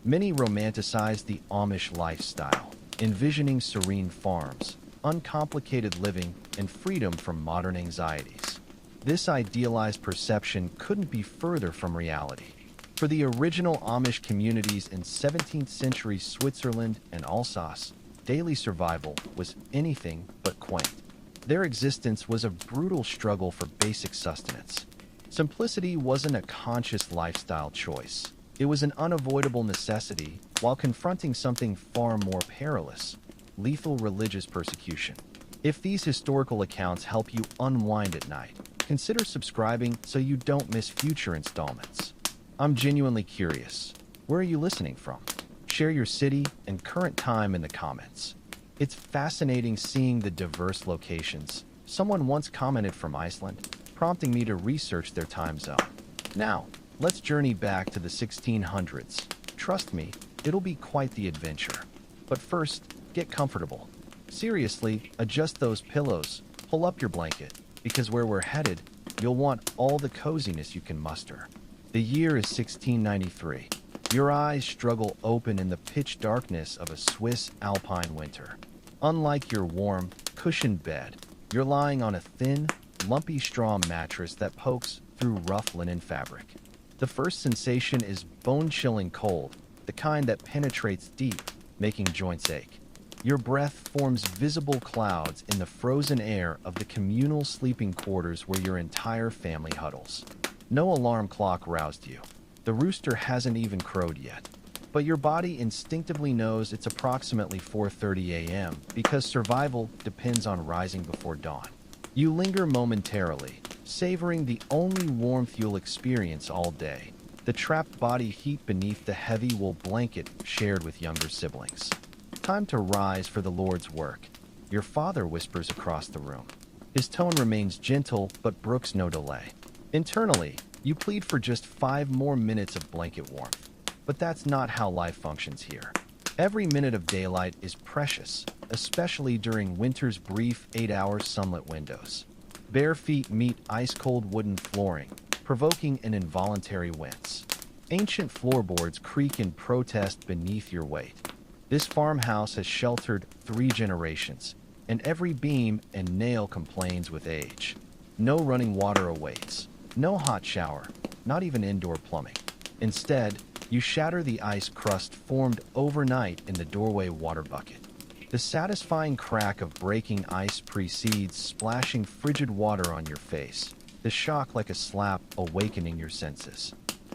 Many romanticize the Amish lifestyle, envisioning serene farms, uncomplicated living, and freedom from modern anxieties. This idealized perception couldn't be further from reality. For the original Amish communities in 17th century Switzerland and Alsace, daily survival was anything but quaint. Their existence was a brutal struggle for basic sustenance. Simplicity wasn't a conscious lifestyle choice. It was an unavoidable necessity while confronting something far more perilous: lethal religious persecution. If these historical accounts help you unwind at night, consider subscribing so you don't miss future installments. I'm genuinely curious. Where are you listening from? Share your city and current time in the comments. It's fascinating seeing the diverse locations. Someone once commented from Iceland, prompting me to research their time zone. Now, let's journey back to the 1600s. Trust me, it'll be quite the adventure. But first, get comfortable. Seriously, adjust those pillows, pull up your blanket, because where we're headed, you'll want all the coziness you can muster. The year is 1693. Your eyes struggle open in the pitch darkness of a Swiss alpine winter. Unlike your warm, cushioned bed, you're lying on a thin, lumpy straw mattress that pokes through rough linen fabric. The first sensation is bone-chilling cold, the kind that penetrates deep, making joints ache. Your breath forms visible clouds in the frozen air of the communal sleeping quarters where your entire family huddles. No alarm clock roused you. The rooster hasn't even crowed yet. But your body instinctively knows it's approximately 4:30 a.m. because survival depends on rising before dawn. You linger momentarily, savoring the only warmth you'll experience all day: the trapped body heat beneath the heavy wool blanket shared with younger siblings. Time to rise for the Lord's work, your father whispers across the room. His tone remains gentle but brooks no delay. Internally, you plead for just 5 more minutes of blanket warmth. But that's not how life functions here. Every minute of daylight is precious, especially during winter's brief 8-hour sunlit windows. Bare feet meet ice-cold wooden flooring, provoking an involuntary wince. Ancient floorboards creak in protest beneath your weight. This farmhouse has sheltered 3 generations, and every beam and nail complains with age. No running water awaits. No hot shower, not even indoor plumbing. Instead, you shatter the ice crust formed overnight in the doorway water bucket. The satisfying crack of breaking ice precedes splashing frigid water on your face, the shock like a slap awakening your senses.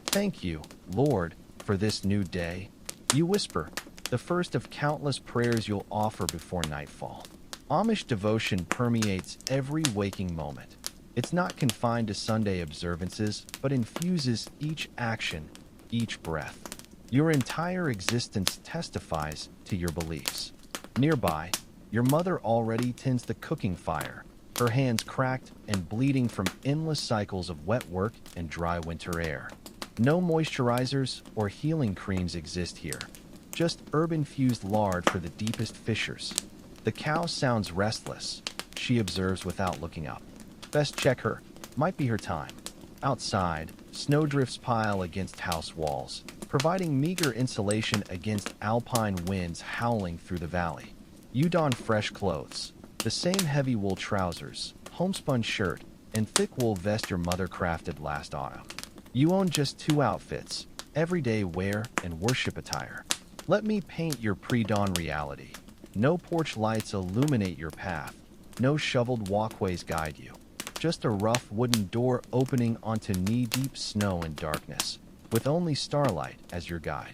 Thank you, Lord, for this new day, you whisper, the first of countless prayers you'll offer before nightfall. Amish devotion permeates every waking moment. It's not confined to Sunday observances, but infuses each action, each breath. Your entire existence testifies to your beliefs. Nearby, your mother already tends the cooking fire, her hands cracked and bleeding from endless cycles of wet work and dry winter air. No moisturizers or healing creams exist here, just herb-infused lard for the deepest fissures. The cow sounds restless, she observes without looking up. Best check her. Might be her time. Outside, snowdrifts pile against house walls, providing meager insulation against alpine winds howling through the valley. You don fresh clothes, the same heavy wool trousers, homespun shirt, and thick wool vest your mother crafted last autumn. You own just 2 outfits, everyday wear and worship attire. Let me paint your pre-dawn reality. No porch lights illuminate your path. No shoveled walkways guide you. Just a rough wooden door opening onto knee-deep snow and darkness, with only starlight as your guide.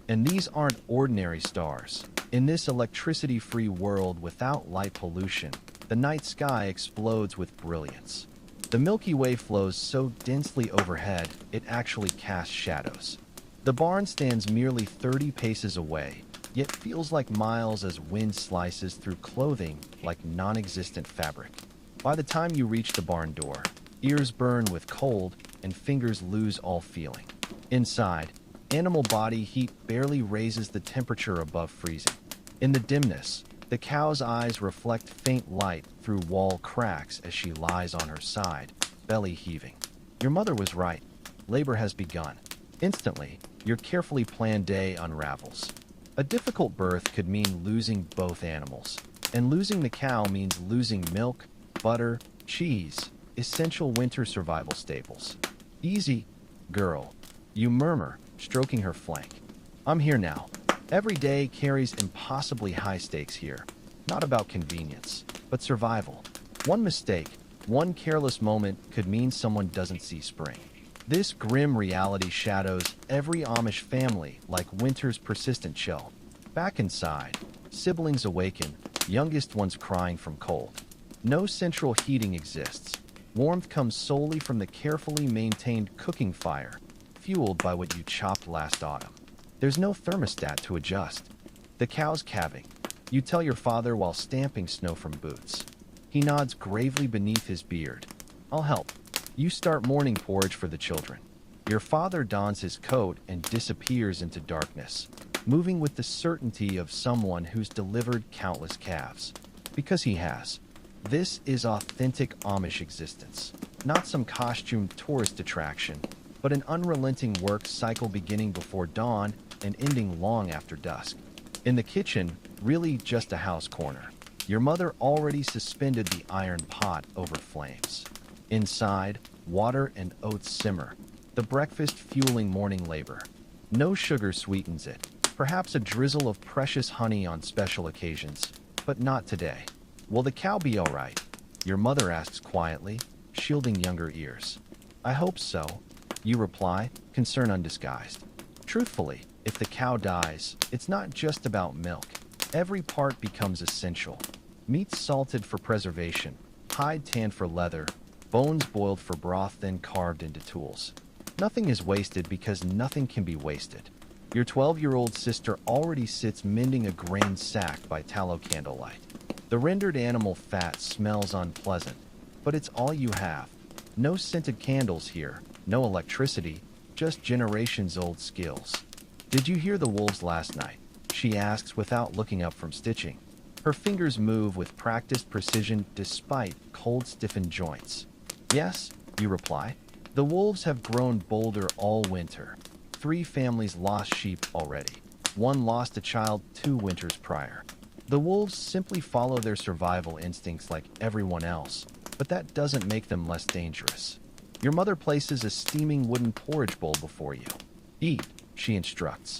And these aren't ordinary stars. In this electricity-free world without light pollution, the night sky explodes with brilliance. The Milky Way flows so densely overhead, it actually casts shadows. The barn stands merely 30 paces away, yet feels like miles as wind slices through clothing like non-existent fabric. By the time you reach the barn door, ears burn with cold and fingers lose all feeling. Inside, animal body heat barely raises the temperature above freezing. In the dimness, the cow's eyes reflect faint light through wall cracks as she lies on her side, belly heaving. Your mother was right. Labor has begun. Instantly, your carefully planned day unravels. A difficult birth could mean losing both animals, and losing the cow means losing milk, butter, cheese, essential winter survival staples. Easy, girl, you murmur, stroking her flank. I'm here now. Every day carries impossibly high stakes here. Not about convenience, but survival. One mistake, one careless moment could mean someone doesn't see spring. This grim reality shadows every Amish family like winter's persistent chill. Back inside, siblings awaken, youngest ones crying from cold. No central heating exists. Warmth comes solely from the carefully maintained cooking fire, fueled by what you chopped last autumn. There's no thermostat to adjust. The cow's calving. You tell your father while stamping snow from boots. He nods gravely beneath his beard. I'll help. You start morning porridge for the children. Your father dons his coat and disappears into darkness, moving with the certainty of someone who's delivered countless calves. Because he has. This is authentic Amish existence, not some costumed tourist attraction, but an unrelenting work cycle beginning before dawn and ending long after dusk. In the kitchen, really just a house corner, your mother already suspended the iron pot over flames. Inside, water and oats simmer, the breakfast fueling morning labor. No sugar sweetens it, perhaps a drizzle of precious honey on special occasions, but not today. Will the cow be all right? Your mother asks quietly, shielding younger ears. I hope so, you reply, concern undisguised. Truthfully, if the cow dies, it's not just about milk. Every part becomes essential. Meat salted for preservation, hide tanned for leather, bones boiled for broth then carved into tools. Nothing is wasted because nothing can be wasted. Your 12-year-old sister already sits mending a grain sack by tallow candlelight. The rendered animal fat smells unpleasant, but it's all you have. No scented candles here, no electricity, just generations-old skills. Did you hear the wolves last night? She asks without looking up from stitching. Her fingers move with practiced precision despite cold, stiffened joints. Yes, you reply. The wolves have grown bolder all winter. 3 families lost sheep already. 1 lost a child 2 winters prior. The wolves simply follow their survival instincts like everyone else, but that doesn't make them less dangerous. Your mother places a steaming wooden porridge bowl before you. Eat, she instructs.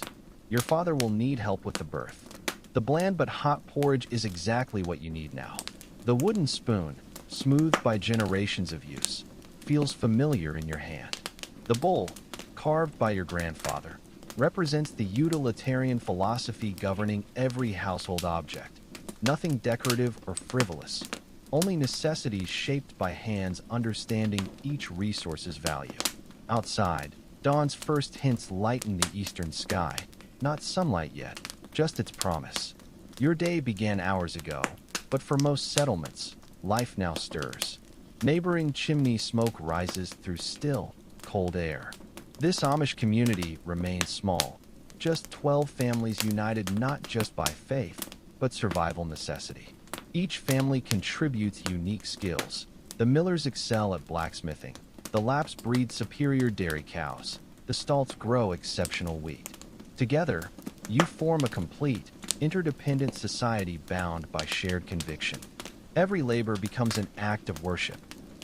Your father will need help with the birth. The bland but hot porridge is exactly what you need now. The wooden spoon, smoothed by generations of use, feels familiar in your hand. The bowl, carved by your grandfather, represents the utilitarian philosophy governing every household object. Nothing decorative or frivolous, only necessities shaped by hands understanding each resource's value. Outside, dawn's first hints lighten the eastern sky. Not sunlight yet, just its promise. Your day began hours ago, but for most settlements, life now stirs. Neighboring chimney smoke rises through still, cold air. This Amish community remains small, just 12 families united not just by faith, but survival necessity. Each family contributes unique skills. The Millers excel at blacksmithing. The Lapps breed superior dairy cows. The Stalts grow exceptional wheat. Together, you form a complete, interdependent society bound by shared conviction. Every labor becomes an act of worship.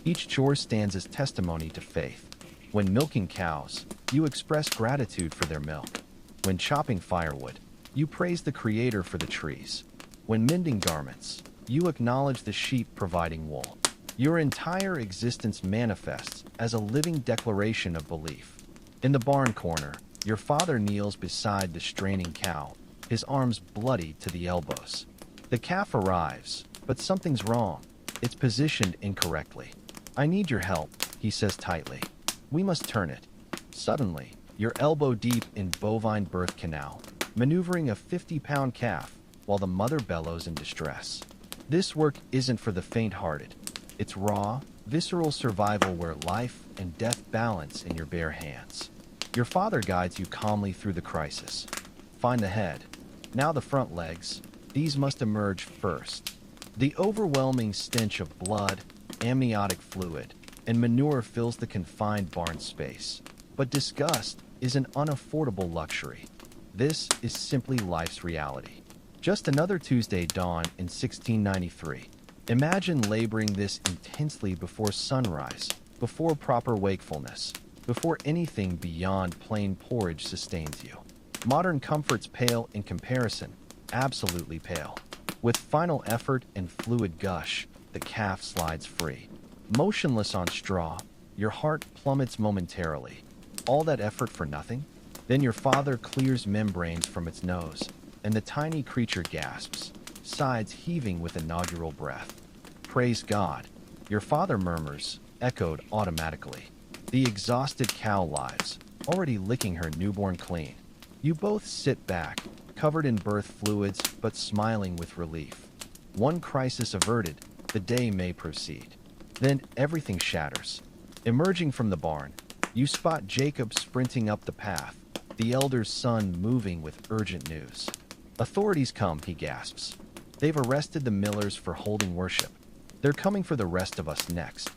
Each chore stands as testimony to faith. When milking cows, you express gratitude for their milk. When chopping firewood, you praise the Creator for the trees. When mending garments, you acknowledge the sheep providing wool. Your entire existence manifests as a living declaration of belief. In the barn corner, your father kneels beside the straining cow, his arms bloody to the elbows. The calf arrives, but something's wrong. It's positioned incorrectly. I need your help, he says tightly. We must turn it. Suddenly, you're elbow deep in bovine birth canal, maneuvering a 50-pound calf while the mother bellows in distress. This work isn't for the faint-hearted. It's raw, visceral survival where life and death balance in your bare hands. Your father guides you calmly through the crisis. Find the head. Now the front legs. These must emerge first. The overwhelming stench of blood, amniotic fluid, and manure fills the confined barn space. But disgust, is an unaffordable luxury. This is simply life's reality. Just another Tuesday dawned in 1693. Imagine laboring this intensely before sunrise, before proper wakefulness, before anything beyond plain porridge sustains you. Modern comforts pale in comparison, absolutely pale. With final effort and fluid gush, the calf slides free. Motionless on straw, your heart plummets momentarily. All that effort for nothing? Then your father clears membranes from its nose, and the tiny creature gasps, sides heaving with inaugural breath. Praise God, your father murmurs, echoed automatically. The exhausted cow lies, already licking her newborn clean. You both sit back, covered in birth fluids but smiling with relief. One crisis averted, the day may proceed. Then everything shatters. Emerging from the barn, you spot Jacob sprinting up the path, the elder's son moving with urgent news. Authorities come, he gasps. They've arrested the Millers for holding worship. They're coming for the rest of us next.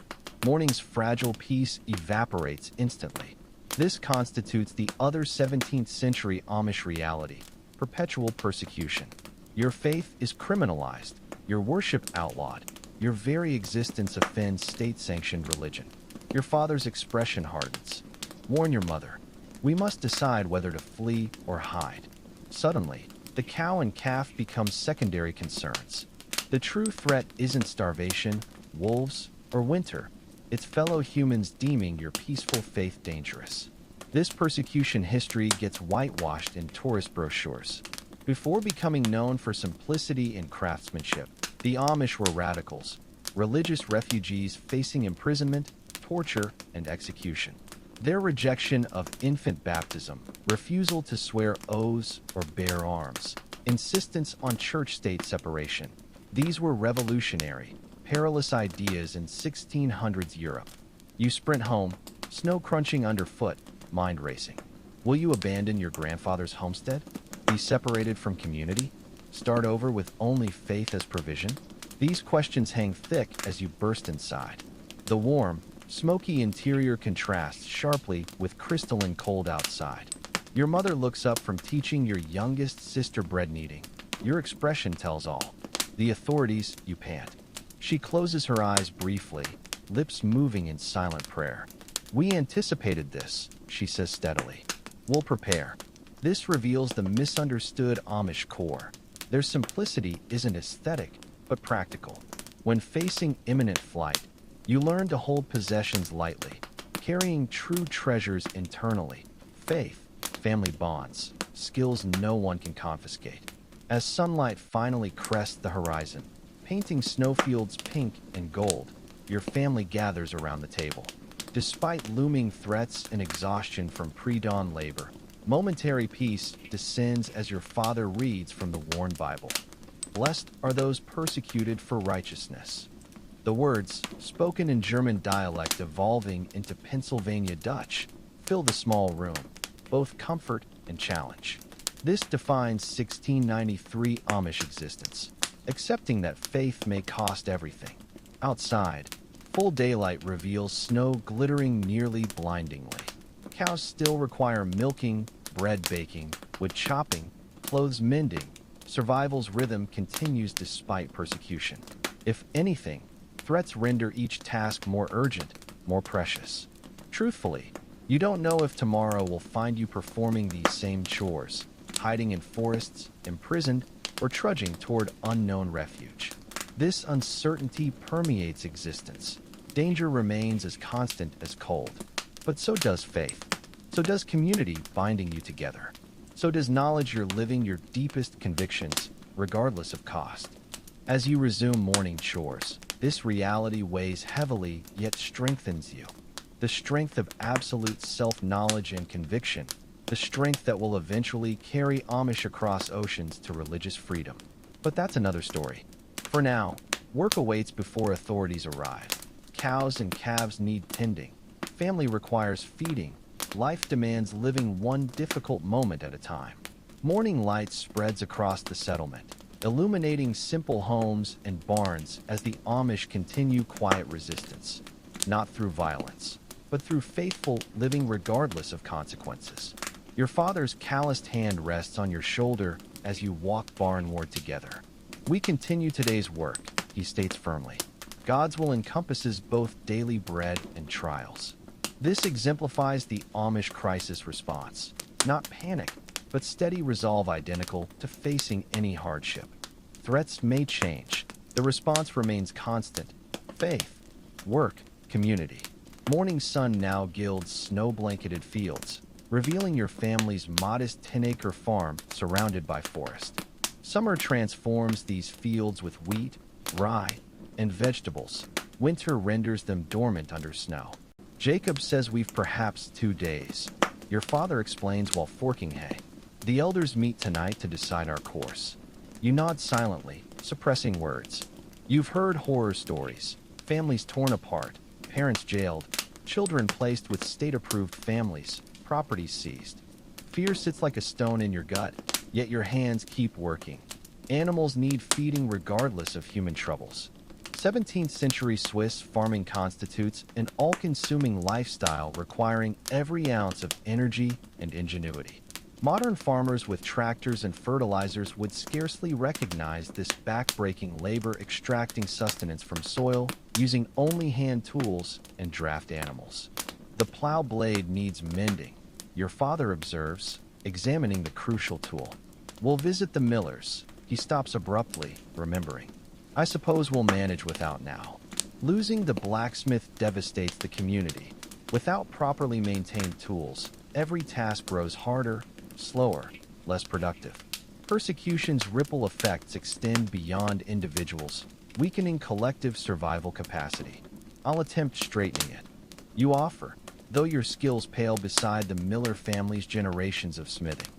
Morning's fragile peace evaporates instantly. This constitutes the other 17th century Amish reality, perpetual persecution. Your faith is criminalized, your worship outlawed, your very existence offends state-sanctioned religion. Your father's expression hardens. Warn your mother. We must decide whether to flee or hide. Suddenly, the cow and calf become secondary concerns. The true threat isn't starvation, wolves, or winter. It's fellow humans deeming your peaceful faith dangerous. This persecution history gets whitewashed in tourist brochures. Before becoming known for simplicity and craftsmanship, the Amish were radicals, religious refugees facing imprisonment, torture, and execution. Their rejection of infant baptism, refusal to swear oaths or bear arms, insistence on church-state separation, these were revolutionary, perilous ideas in 1600s Europe. You sprint home, snow crunching underfoot, mind racing. Will you abandon your grandfather's homestead? Be separated from community? Start over with only faith as provision? These questions hang thick as you burst inside. The warm, smoky interior contrasts sharply with crystalline cold outside. Your mother looks up from teaching your youngest sister bread kneading. Your expression tells all. The authorities, you pant. She closes her eyes briefly, lips moving in silent prayer. We anticipated this, she says steadily. We'll prepare. This reveals the misunderstood Amish core. Their simplicity isn't aesthetic, but practical. When facing imminent flight, you learn to hold possessions lightly, carrying true treasures internally. Faith, family bonds, skills no one can confiscate. As sunlight finally crests the horizon, painting snowfields pink and gold, your family gathers around the table. Despite looming threats and exhaustion from pre-dawn labor, momentary peace descends as your father reads from the worn Bible. Blessed are those persecuted for righteousness. The words, spoken in German dialect evolving into Pennsylvania Dutch, fill the small room, both comfort and challenge. This defines 1693 Amish existence, accepting that faith may cost everything. Outside, full daylight reveals snow glittering nearly blindingly. Cows still require milking, bread baking, wood chopping, clothes mending. Survival's rhythm continues despite persecution. If anything, threats render each task more urgent, more precious. Truthfully, you don't know if tomorrow will find you performing these same chores, hiding in forests, imprisoned, or trudging toward unknown refuge. This uncertainty permeates existence. Danger remains as constant as cold. But so does faith. So does community binding you together. So does knowledge you're living your deepest convictions, regardless of cost. As you resume morning chores, this reality weighs heavily yet strengthens you. The strength of absolute self-knowledge and conviction, the strength that will eventually carry Amish across oceans to religious freedom. But that's another story. For now, work awaits before authorities arrive. Cows and calves need tending. Family requires feeding. Life demands living one difficult moment at a time. Morning light spreads across the settlement, illuminating simple homes and barns as the Amish continue quiet resistance. Not through violence, but through faithful living regardless of consequences. Your father's calloused hand rests on your shoulder as you walk barnward together. We continue today's work, he states firmly. God's will encompasses both daily bread and trials. This exemplifies the Amish crisis response. Not panic, but steady resolve identical to facing any hardship. Threats may change. The response remains constant. Faith, work, community. Morning sun now gilds snow-blanketed fields, revealing your family's modest 10-acre farm surrounded by forest. Summer transforms these fields with wheat, rye, and vegetables. Winter renders them dormant under snow. Jacob says we've perhaps 2 days. Your father explains while forking hay. The elders meet tonight to decide our course. You nod silently, suppressing words. You've heard horror stories. Families torn apart, parents jailed, children placed with state-approved families, properties seized. Fear sits like a stone in your gut, yet your hands keep working. Animals need feeding regardless of human troubles. 17th century Swiss farming constitutes an all-consuming lifestyle requiring every ounce of energy and ingenuity. Modern farmers with tractors and fertilizers would scarcely recognize this back-breaking labor extracting sustenance from soil, using only hand tools and draft animals. The plow blade needs mending, your father observes, examining the crucial tool. We'll visit the millers. He stops abruptly, remembering. I suppose we'll manage without now. Losing the blacksmith devastates the community. Without properly maintained tools, every task grows harder, slower, less productive. Persecution's ripple effects extend beyond individuals, weakening collective survival capacity. I'll attempt straightening it. You offer, though your skills pale beside the Miller family's generations of smithing.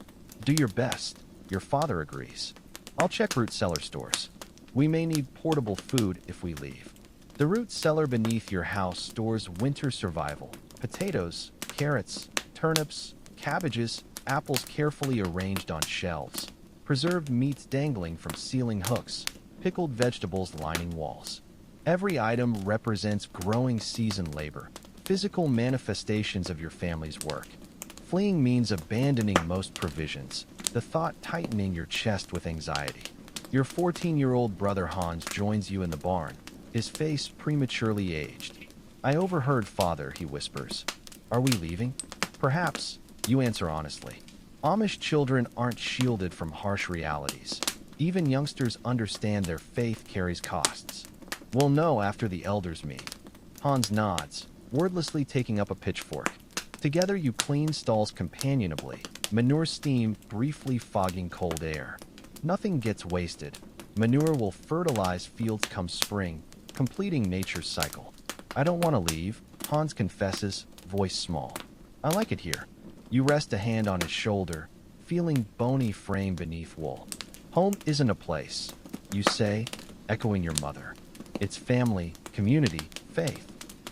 Do your best, your father agrees. I'll check root cellar stores. We may need portable food if we leave. The root cellar beneath your house stores winter survival. Potatoes, carrots, turnips, cabbages, apples carefully arranged on shelves. Preserved meats dangling from ceiling hooks. Pickled vegetables lining walls. Every item represents growing season labor, physical manifestations of your family's work. Fleeing means abandoning most provisions, the thought tightening your chest with anxiety. Your 14-year-old brother Hans joins you in the barn, his face prematurely aged. I overheard, father, he whispers. Are we leaving? Perhaps, you answer honestly. Amish children aren't shielded from harsh realities. Even youngsters understand their faith carries costs. We'll know after the elders meet. Hans nods, wordlessly taking up a pitchfork. Together you clean stalls companionably, manure steam briefly fogging cold air. Nothing gets wasted. Manure will fertilize fields come spring, completing nature's cycle. I don't want to leave, Hans confesses, voice small. I like it here. You rest a hand on his shoulder, feeling bony frame beneath wool. Home isn't a place, you say, echoing your mother. It's family, community, faith.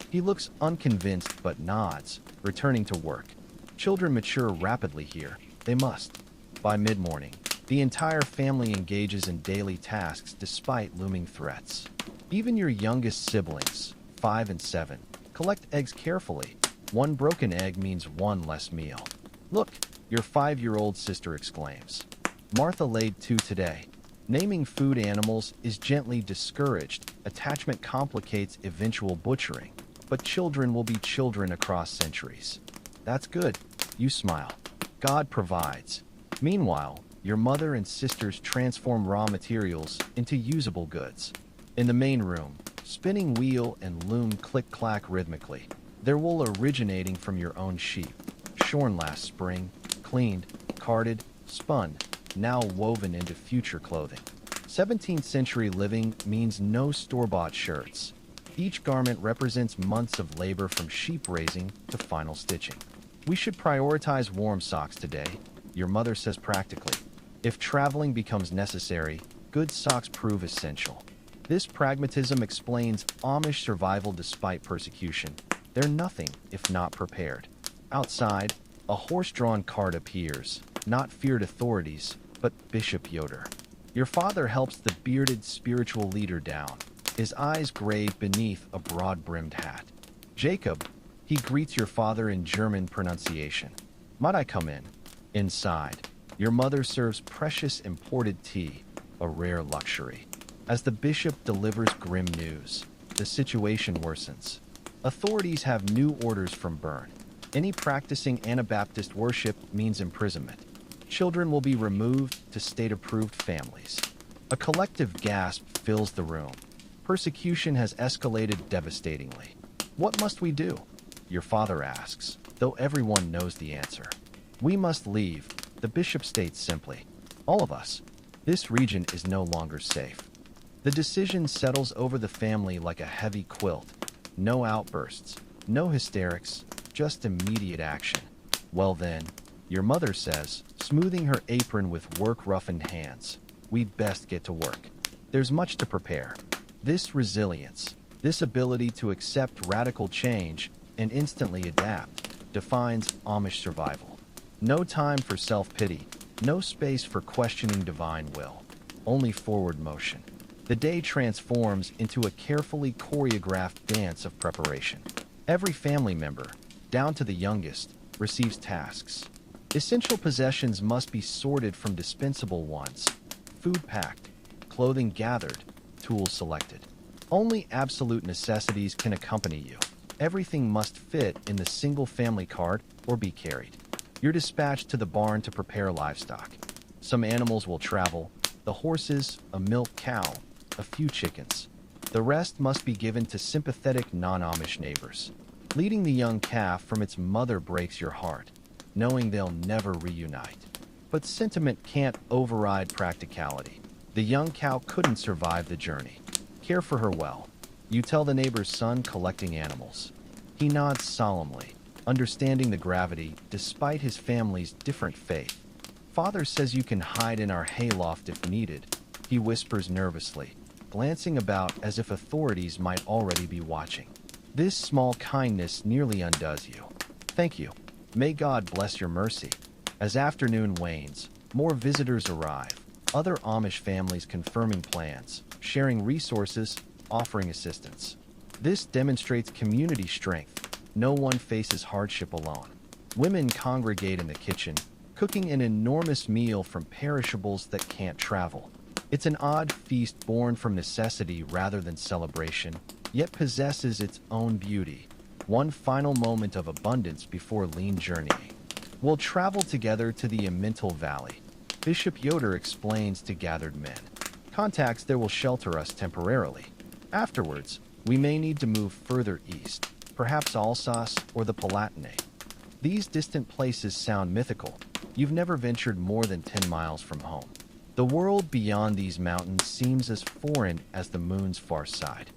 He looks unconvinced but nods, returning to work. Children mature rapidly here. They must. By mid-morning, the entire family engages in daily tasks despite looming threats. Even your youngest siblings, 5 and 7, collect eggs carefully. One broken egg means one less meal. Look, your 5-year-old sister exclaims. Martha laid 2 today. Naming food animals is gently discouraged. Attachment complicates eventual butchering. But children will be children across centuries. That's good. You smile. God provides. Meanwhile, your mother and sisters transform raw materials into usable goods. In the main room, spinning wheel and loom click-clack rhythmically, their wool originating from your own sheep, shorn last spring, cleaned, carded, spun, now woven into future clothing. 17th century living means no store-bought shirts. Each garment represents months of labor from sheep raising to final stitching. We should prioritize warm socks today, your mother says practically. If traveling becomes necessary, good socks prove essential. This pragmatism explains Amish survival despite persecution. They're nothing if not prepared. Outside, a horse-drawn cart appears, not feared authorities, but Bishop Yoder. Your father helps the bearded spiritual leader down, his eyes grave beneath a broad-brimmed hat. Jacob, He greets your father in German pronunciation. Might I come in? Inside, your mother serves precious imported tea, a rare luxury. As the bishop delivers grim news, the situation worsens. Authorities have new orders from Bern. Any practicing Anabaptist worship means imprisonment. Children will be removed to state-approved families. A collective gasp fills the room. Persecution has escalated devastatingly. What must we do? Your father asks, though everyone knows the answer. We must leave, the bishop states simply. All of us. This region is no longer safe. The decision settles over the family like a heavy quilt. No outbursts, no hysterics, just immediate action. Well then, your mother says, smoothing her apron with work-roughened hands, we'd best get to work. There's much to prepare. This resilience, this ability to accept radical change and instantly adapt, defines Amish survival. No time for self-pity, no space for questioning divine will, only forward motion. The day transforms into a carefully choreographed dance of preparation. Every family member, down to the youngest, receives tasks. Essential possessions must be sorted from dispensable ones. Food packed, clothing gathered, tools selected. Only absolute necessities can accompany you. Everything must fit in the single family cart or be carried. You're dispatched to the barn to prepare livestock. Some animals will travel, the horses, a milk cow, a few chickens. The rest must be given to sympathetic non-Amish neighbors. Leading the young calf from its mother breaks your heart, knowing they'll never reunite. But sentiment can't override practicality. The young cow couldn't survive the journey. Care for her well. You tell the neighbor's son collecting animals. He nods solemnly, understanding the gravity despite his family's different faith. Father says you can hide in our hayloft if needed, he whispers nervously, glancing about as if authorities might already be watching. This small kindness nearly undoes you. Thank you. May God bless your mercy. As afternoon wanes, more visitors arrive, other Amish families confirming plans, sharing resources, offering assistance. This demonstrates community strength. No one faces hardship alone. Women congregate in the kitchen, cooking an enormous meal from perishables that can't travel. It's an odd feast born from necessity rather than celebration, yet possesses its own beauty. One final moment of abundance before lean journeying. We'll travel together to the Untold Valley. Bishop Yoder explains to gathered men. Contacts there will shelter us temporarily. Afterwards, we may need to move further east, perhaps Alsace or the Palatinate. These distant places sound mythical. You've never ventured more than 10 miles from home. The world beyond these mountains seems as foreign as the moon's far side.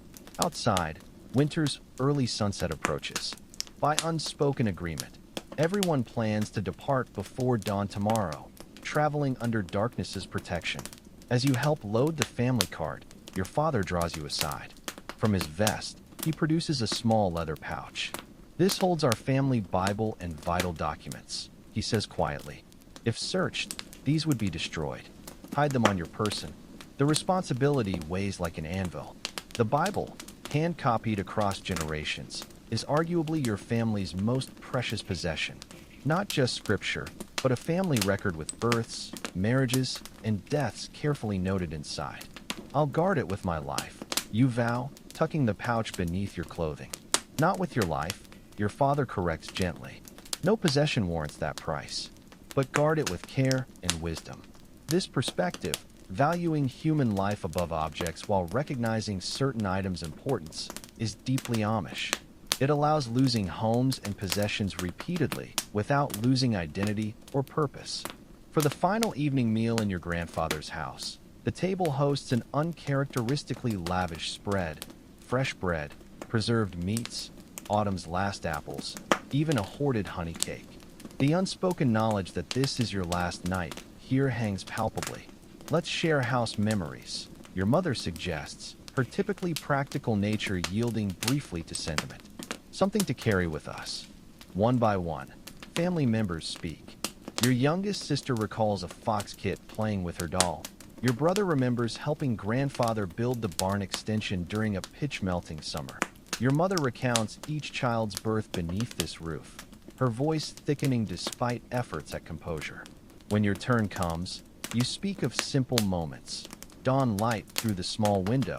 Outside, winter's early sunset approaches. By unspoken agreement, everyone plans to depart before dawn tomorrow, traveling under darkness's protection. As you help load the family cart, your father draws you aside. From his vest, he produces a small leather pouch. This holds our family Bible and vital documents, he says quietly. If searched, these would be destroyed. Hide them on your person. The responsibility weighs like an anvil. The Bible, hand-copied across generations, is arguably your family's most precious possession. Not just scripture, but a family record with births, marriages, and deaths carefully noted inside. I'll guard it with my life, you vow, tucking the pouch beneath your clothing. Not with your life, your father corrects gently. No possession warrants that price, but guard it with care and wisdom. This perspective, valuing human life above objects while recognizing certain items' importance, is deeply Amish. It allows losing homes and possessions repeatedly without losing identity or purpose. For the final evening meal in your grandfather's house, the table hosts an uncharacteristically lavish spread: fresh bread, preserved meats, autumn's last apples, even a hoarded honey cake. The unspoken knowledge that this is your last night here hangs palpably. Let's share house memories, your mother suggests, her typically practical nature yielding briefly to sentiment. Something to carry with us. One by one, family members speak. Your youngest sister recalls a fox kit playing with her doll. Your brother remembers helping grandfather build the barn extension during a pitch-melting summer. Your mother recounts each child's birth beneath this roof, her voice thickening despite efforts at composure. When your turn comes, you speak of simple moments: dawn light through the small window,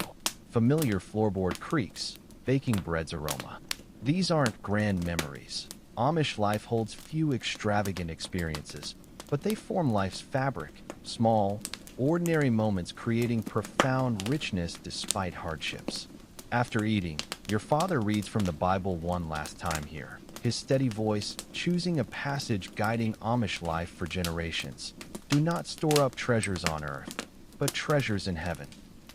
familiar floorboard creaks, baking bread's aroma. These aren't grand memories. Amish life holds few extravagant experiences, but they form life's fabric: small, ordinary moments creating profound richness despite hardships. After eating, your father reads from the Bible one last time here, his steady voice choosing a passage guiding Amish life for generations. Do not store up treasures on earth, but treasures in heaven.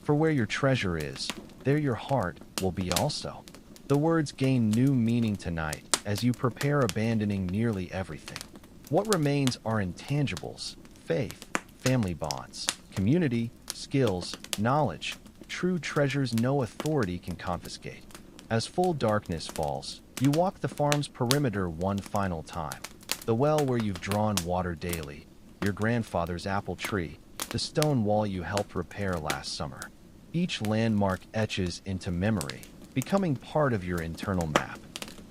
For where your treasure is, there your heart will be also. The words gain new meaning tonight as you prepare abandoning nearly everything. What remains are intangibles: faith, family bonds, community, skills, knowledge, true treasures no authority can confiscate. As full darkness falls, you walk the farm's perimeter one final time. The well where you've drawn water daily, your grandfather's apple tree, the stone wall you helped repair last summer. Each landmark etches into memory, becoming part of your internal map.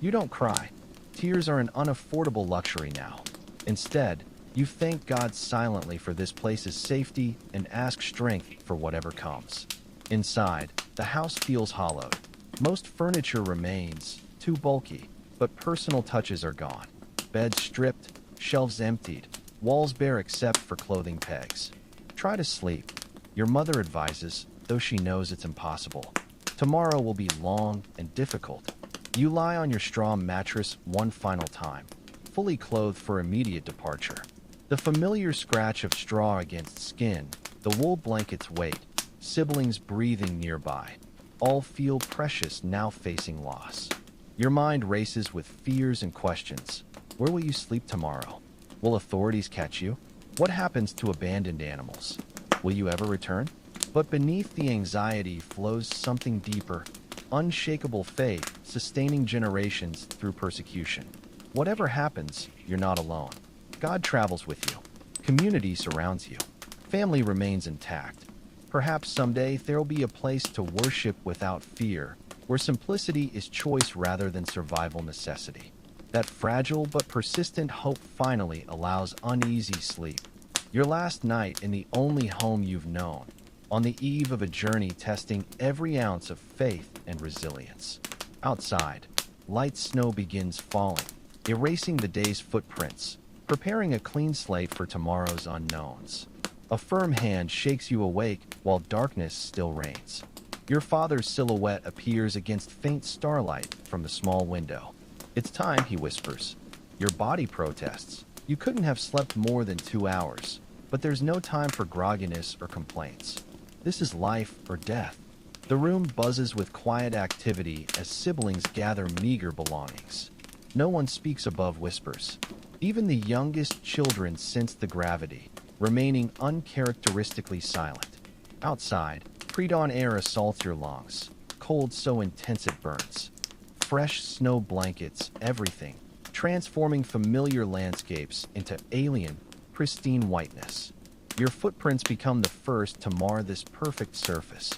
You don't cry. Tears are an unaffordable luxury now. Instead, you thank God silently for this place's safety and ask strength for whatever comes. Inside, the house feels hollowed. Most furniture remains, too bulky, but personal touches are gone. Beds stripped, shelves emptied, walls bare except for clothing pegs. Try to sleep, your mother advises, though she knows it's impossible. Tomorrow will be long and difficult. You lie on your straw mattress one final time, fully clothed for immediate departure. The familiar scratch of straw against skin, the wool blanket's weight, siblings breathing nearby, all feel precious now facing loss. Your mind races with fears and questions. Where will you sleep tomorrow? Will authorities catch you? What happens to abandoned animals? Will you ever return? But beneath the anxiety flows something deeper: unshakable faith, sustaining generations through persecution. Whatever happens, you're not alone. God travels with you. Community surrounds you. Family remains intact. Perhaps someday there'll be a place to worship without fear, where simplicity is choice rather than survival necessity. That fragile but persistent hope finally allows uneasy sleep. Your last night in the only home you've known, on the eve of a journey testing every ounce of faith and resilience. Outside, light snow begins falling, erasing the day's footprints, preparing a clean slate for tomorrow's unknowns. A firm hand shakes you awake while darkness still reigns. Your father's silhouette appears against faint starlight from the small window. "It's time," he whispers. Your body protests. You couldn't have slept more than 2 hours, but there's no time for grogginess or complaints. This is life or death. The room buzzes with quiet activity as siblings gather meager belongings. No one speaks above whispers. Even the youngest children sense the gravity, remaining uncharacteristically silent. Outside, pre-dawn air assaults your lungs, cold so intense it burns. Fresh snow blankets everything, transforming familiar landscapes into alien, pristine whiteness. Your footprints become the first to mar this perfect surface.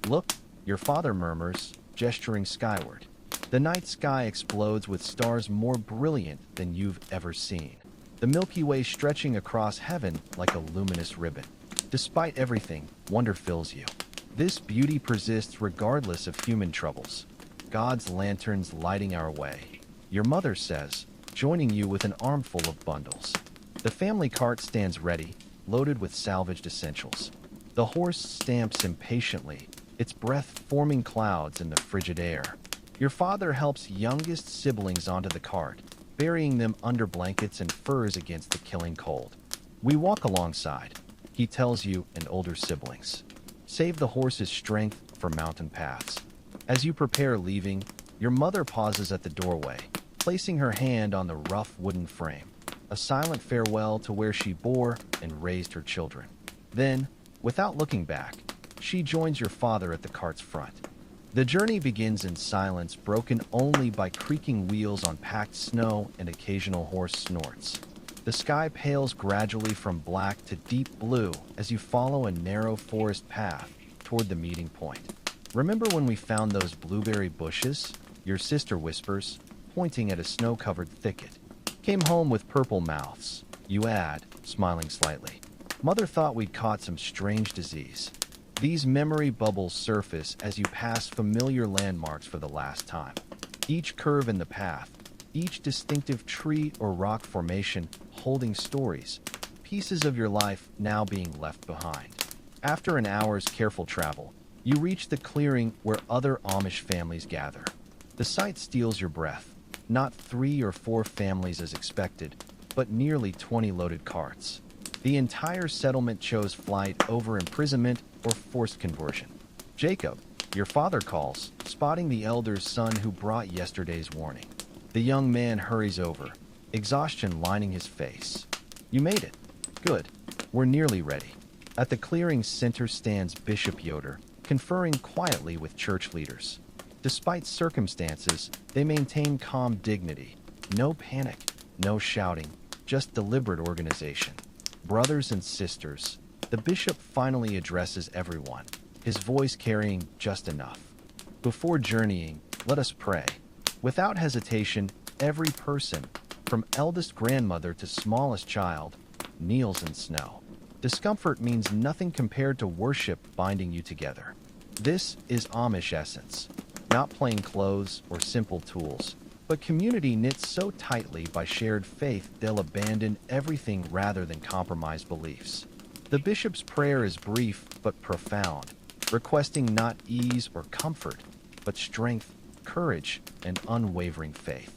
"Look," your father murmurs, gesturing skyward. The night sky explodes with stars more brilliant than you've ever seen, the Milky Way stretching across heaven like a luminous ribbon. Despite everything, wonder fills you. This beauty persists regardless of human troubles. God's lanterns lighting our way, your mother says, joining you with an armful of bundles. The family cart stands ready, loaded with salvaged essentials. The horse stamps impatiently, its breath forming clouds in the frigid air. Your father helps youngest siblings onto the cart, burying them under blankets and furs against the killing cold. "We walk alongside," he tells you and older siblings. "Save the horse's strength for mountain paths." As you prepare leaving, your mother pauses at the doorway, placing her hand on the rough wooden frame. A silent farewell to where she bore and raised her children. Then, without looking back, she joins your father at the cart's front. The journey begins in silence, broken only by creaking wheels on packed snow and occasional horse snorts. The sky pales gradually from black to deep blue as you follow a narrow forest path toward the meeting point. Remember when we found those blueberry bushes? Your sister whispers, pointing at a snow-covered thicket. Came home with purple mouths. You add, smiling slightly. Mother thought we'd caught some strange disease. These memory bubbles surface as you pass familiar landmarks for the last time. Each curve in the path, each distinctive tree or rock formation holding stories, pieces of your life now being left behind. After an hour's careful travel, you reach the clearing where other Amish families gather. The sight steals your breath. Not 3 or 4 families as expected, but nearly 20 loaded carts. The entire settlement chose flight over imprisonment or forced conversion. Jacob, your father calls, spotting the elder's son who brought yesterday's warning. The young man hurries over, exhaustion lining his face. You made it. Good. We're nearly ready. At the clearing's center stands Bishop Yoder, conferring quietly with church leaders. Despite circumstances, they maintain calm dignity. No panic, no shouting, just deliberate organization. Brothers and sisters, the bishop finally addresses everyone, his voice carrying just enough. Before journeying, let us pray. Without hesitation, every person, from eldest grandmother to smallest child, kneels in snow. Discomfort means nothing compared to worship binding you together. This is Amish essence, not plain clothes or simple tools, but community knit so tightly by shared faith they'll abandon everything rather than compromise beliefs. The bishop's prayer is brief but profound, requesting not ease or comfort, but strength, courage, and unwavering faith.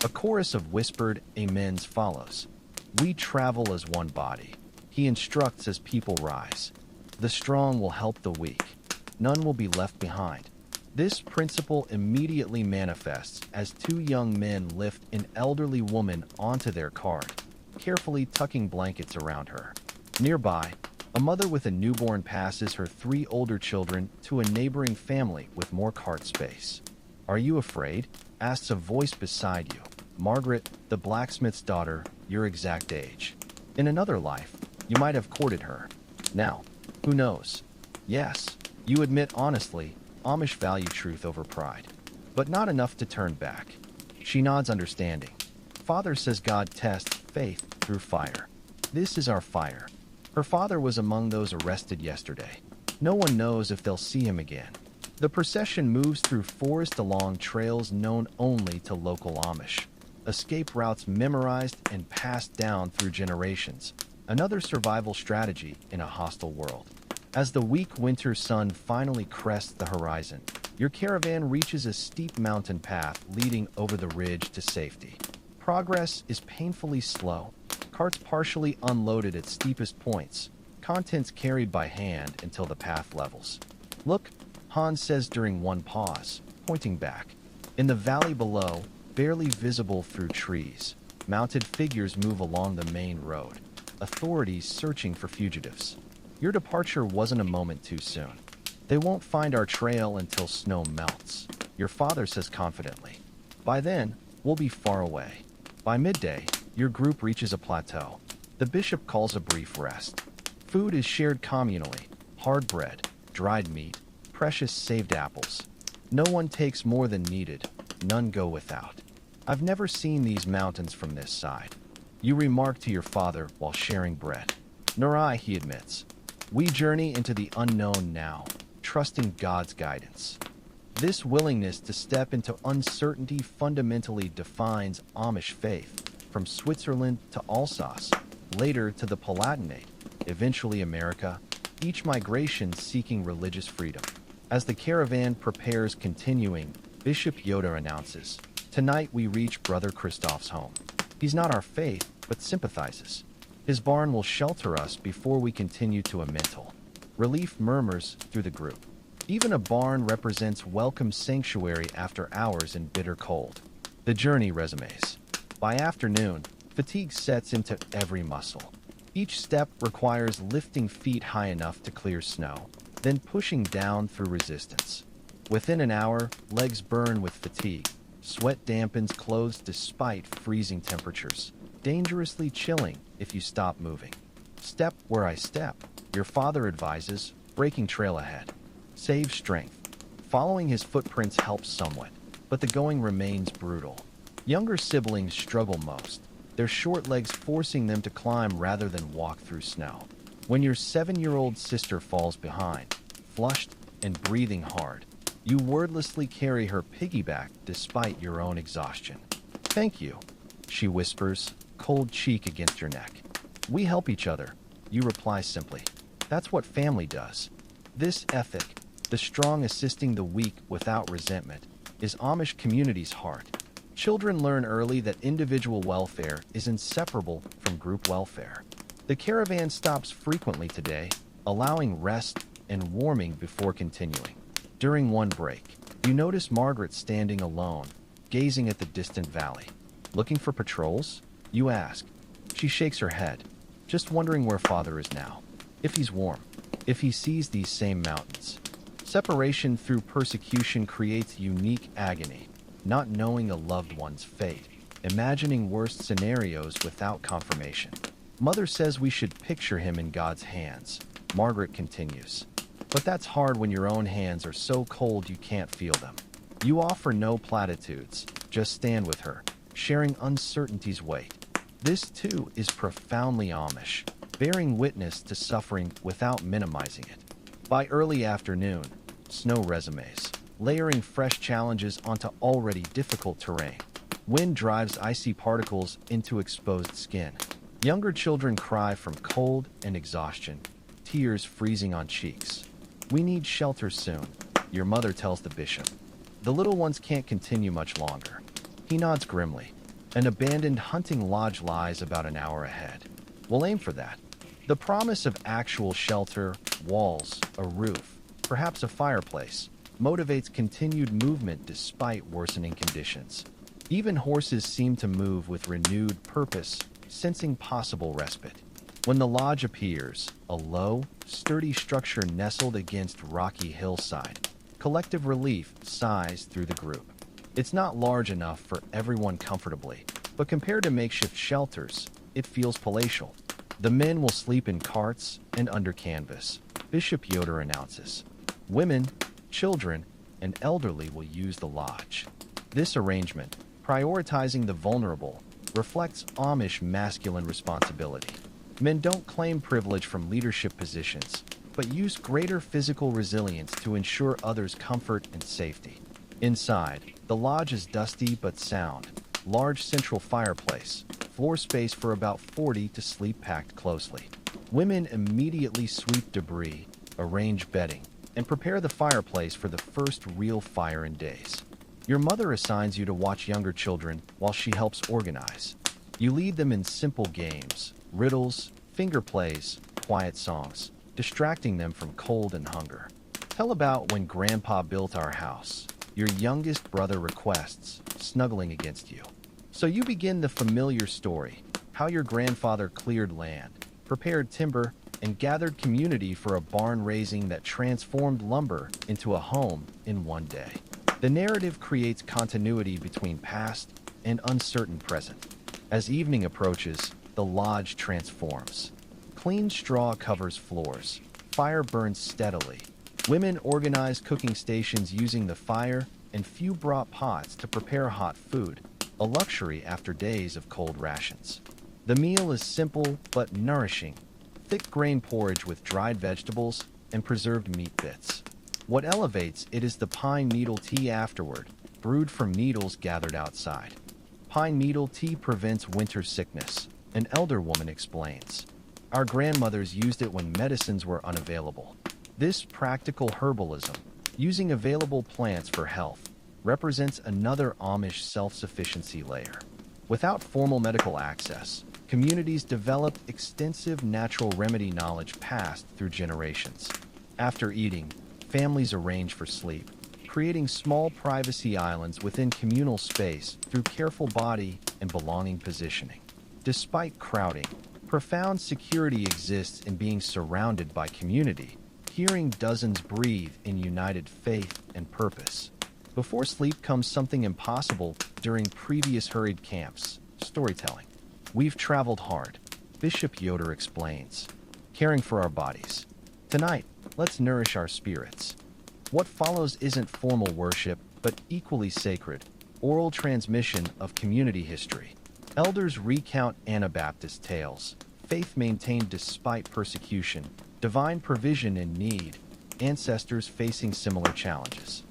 A chorus of whispered amens follows. We travel as one body. He instructs as people rise. The strong will help the weak. None will be left behind. This principle immediately manifests as 2 young men lift an elderly woman onto their cart, carefully tucking blankets around her. Nearby, a mother with a newborn passes her 3 older children to a neighboring family with more cart space. Are you afraid? Asks a voice beside you. Margaret, the blacksmith's daughter, your exact age. In another life, you might have courted her. Now, who knows? Yes, you admit honestly, Amish value truth over pride, but not enough to turn back. She nods understanding. Father says God tests faith through fire. This is our fire. Her father was among those arrested yesterday. No one knows if they'll see him again. The procession moves through forest along trails known only to local Amish. Escape routes memorized and passed down through generations. Another survival strategy in a hostile world. As the weak winter sun finally crests the horizon, your caravan reaches a steep mountain path leading over the ridge to safety. Progress is painfully slow. Carts partially unloaded at steepest points, contents carried by hand until the path levels. Look, Hans says during one pause, pointing back. In the valley below, barely visible through trees, mounted figures move along the main road, authorities searching for fugitives. Your departure wasn't a moment too soon. They won't find our trail until snow melts, your father says confidently. By then, we'll be far away. By midday, your group reaches a plateau. The bishop calls a brief rest. Food is shared communally. Hard bread, dried meat, precious saved apples. No one takes more than needed. None go without. I've never seen these mountains from this side. You remark to your father while sharing bread. Nor I, he admits. We journey into the unknown now, trusting God's guidance. This willingness to step into uncertainty fundamentally defines Amish faith, from Switzerland to Alsace, later to the Palatinate, eventually America, each migration seeking religious freedom. As the caravan prepares continuing, Bishop Yoder announces, "Tonight we reach Brother Christoph's home. He's not our faith, but sympathizes. His barn will shelter us before we continue to Amital." Relief murmurs through the group. Even a barn represents welcome sanctuary after hours in bitter cold. The journey resumes. By afternoon, fatigue sets into every muscle. Each step requires lifting feet high enough to clear snow, then pushing down through resistance. Within an hour, legs burn with fatigue. Sweat dampens clothes despite freezing temperatures. Dangerously chilling if you stop moving. Step where I step, your father advises, breaking trail ahead. Save strength. Following his footprints helps somewhat, but the going remains brutal. Younger siblings struggle most, their short legs forcing them to climb rather than walk through snow. When your 7-year-old sister falls behind, flushed and breathing hard, you wordlessly carry her piggyback despite your own exhaustion. "Thank you," she whispers, cold cheek against your neck. "We help each other," you reply simply. That's what family does. This ethic, the strong assisting the weak without resentment, is Amish community's heart. Children learn early that individual welfare is inseparable from group welfare. The caravan stops frequently today, allowing rest and warming before continuing. During one break, you notice Margaret standing alone, gazing at the distant valley. "Looking for patrols?" you ask. She shakes her head, just wondering where father is now. If he's warm, if he sees these same mountains. Separation through persecution creates unique agony, not knowing a loved one's fate, imagining worst scenarios without confirmation. "Mother says we should picture him in God's hands," Margaret continues. "But that's hard when your own hands are so cold you can't feel them." You offer no platitudes, just stand with her, sharing uncertainty's weight. This too is profoundly Amish, bearing witness to suffering without minimizing it. By early afternoon, snow resumes, layering fresh challenges onto already difficult terrain. Wind drives icy particles into exposed skin. Younger children cry from cold and exhaustion, tears freezing on cheeks. "We need shelter soon," your mother tells the bishop. "The little ones can't continue much longer." He nods grimly. An abandoned hunting lodge lies about an hour ahead. "We'll aim for that." The promise of actual shelter, walls, a roof, perhaps a fireplace, motivates continued movement despite worsening conditions. Even horses seem to move with renewed purpose, sensing possible respite. When the lodge appears, a low, sturdy structure nestled against rocky hillside, collective relief sighs through the group. It's not large enough for everyone comfortably, but compared to makeshift shelters, it feels palatial. "The men will sleep in carts and under canvas," Bishop Yoder announces. "Women, children, and elderly will use the lodge." This arrangement, prioritizing the vulnerable, reflects Amish masculine responsibility. Men don't claim privilege from leadership positions, but use greater physical resilience to ensure others' comfort and safety. Inside, the lodge is dusty but sound. Large central fireplace, floor space for about 40 to sleep packed closely. Women immediately sweep debris, arrange bedding, and prepare the fireplace for the first real fire in days. Your mother assigns you to watch younger children while she helps organize. You lead them in simple games, riddles, finger plays, quiet songs, distracting them from cold and hunger. "Tell about when Grandpa built our house," your youngest brother requests, snuggling against you. So you begin the familiar story, how your grandfather cleared land, prepared timber, and gathered community for a barn raising that transformed lumber into a home in one day. The narrative creates continuity between past and uncertain present. As evening approaches, the lodge transforms. Clean straw covers floors. Fire burns steadily. Women organize cooking stations using the fire, and few brought pots to prepare hot food, a luxury after days of cold rations. The meal is simple but nourishing, thick grain porridge with dried vegetables and preserved meat bits. What elevates it is the pine needle tea afterward, brewed from needles gathered outside. Pine needle tea prevents winter sickness, an elder woman explains. Our grandmothers used it when medicines were unavailable. This practical herbalism, using available plants for health, represents another Amish self-sufficiency layer. Without formal medical access, communities develop extensive natural remedy knowledge passed through generations. After eating, families arrange for sleep, creating small privacy islands within communal space through careful body and belonging positioning. Despite crowding, profound security exists in being surrounded by community, hearing dozens breathe in united faith and purpose. Before sleep comes something impossible during previous hurried camps, storytelling. We've traveled hard, Bishop Yoder explains, caring for our bodies. Tonight, let's nourish our spirits. What follows isn't formal worship, but equally sacred, oral transmission of community history. Elders recount Anabaptist tales, faith maintained despite persecution, divine provision in need, ancestors facing similar challenges.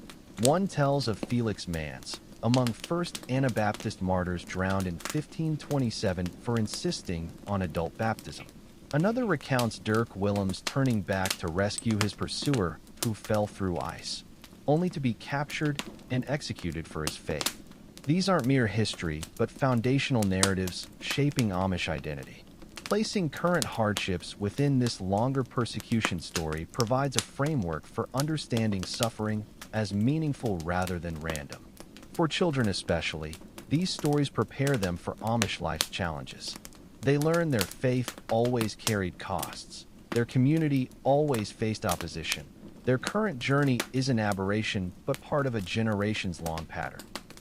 One tells of Felix Manz, among first Anabaptist martyrs drowned in 1527 for insisting on adult baptism. Another recounts Dirk Willems turning back to rescue his pursuer who fell through ice, only to be captured and executed for his faith. These aren't mere history, but foundational narratives shaping Amish identity. Placing current hardships within this longer persecution story provides a framework for understanding suffering as meaningful rather than random. For children especially, these stories prepare them for Amish life's challenges. They learn their faith always carried costs, their community always faced opposition. Their current journey is an aberration, but part of a generations-long pattern.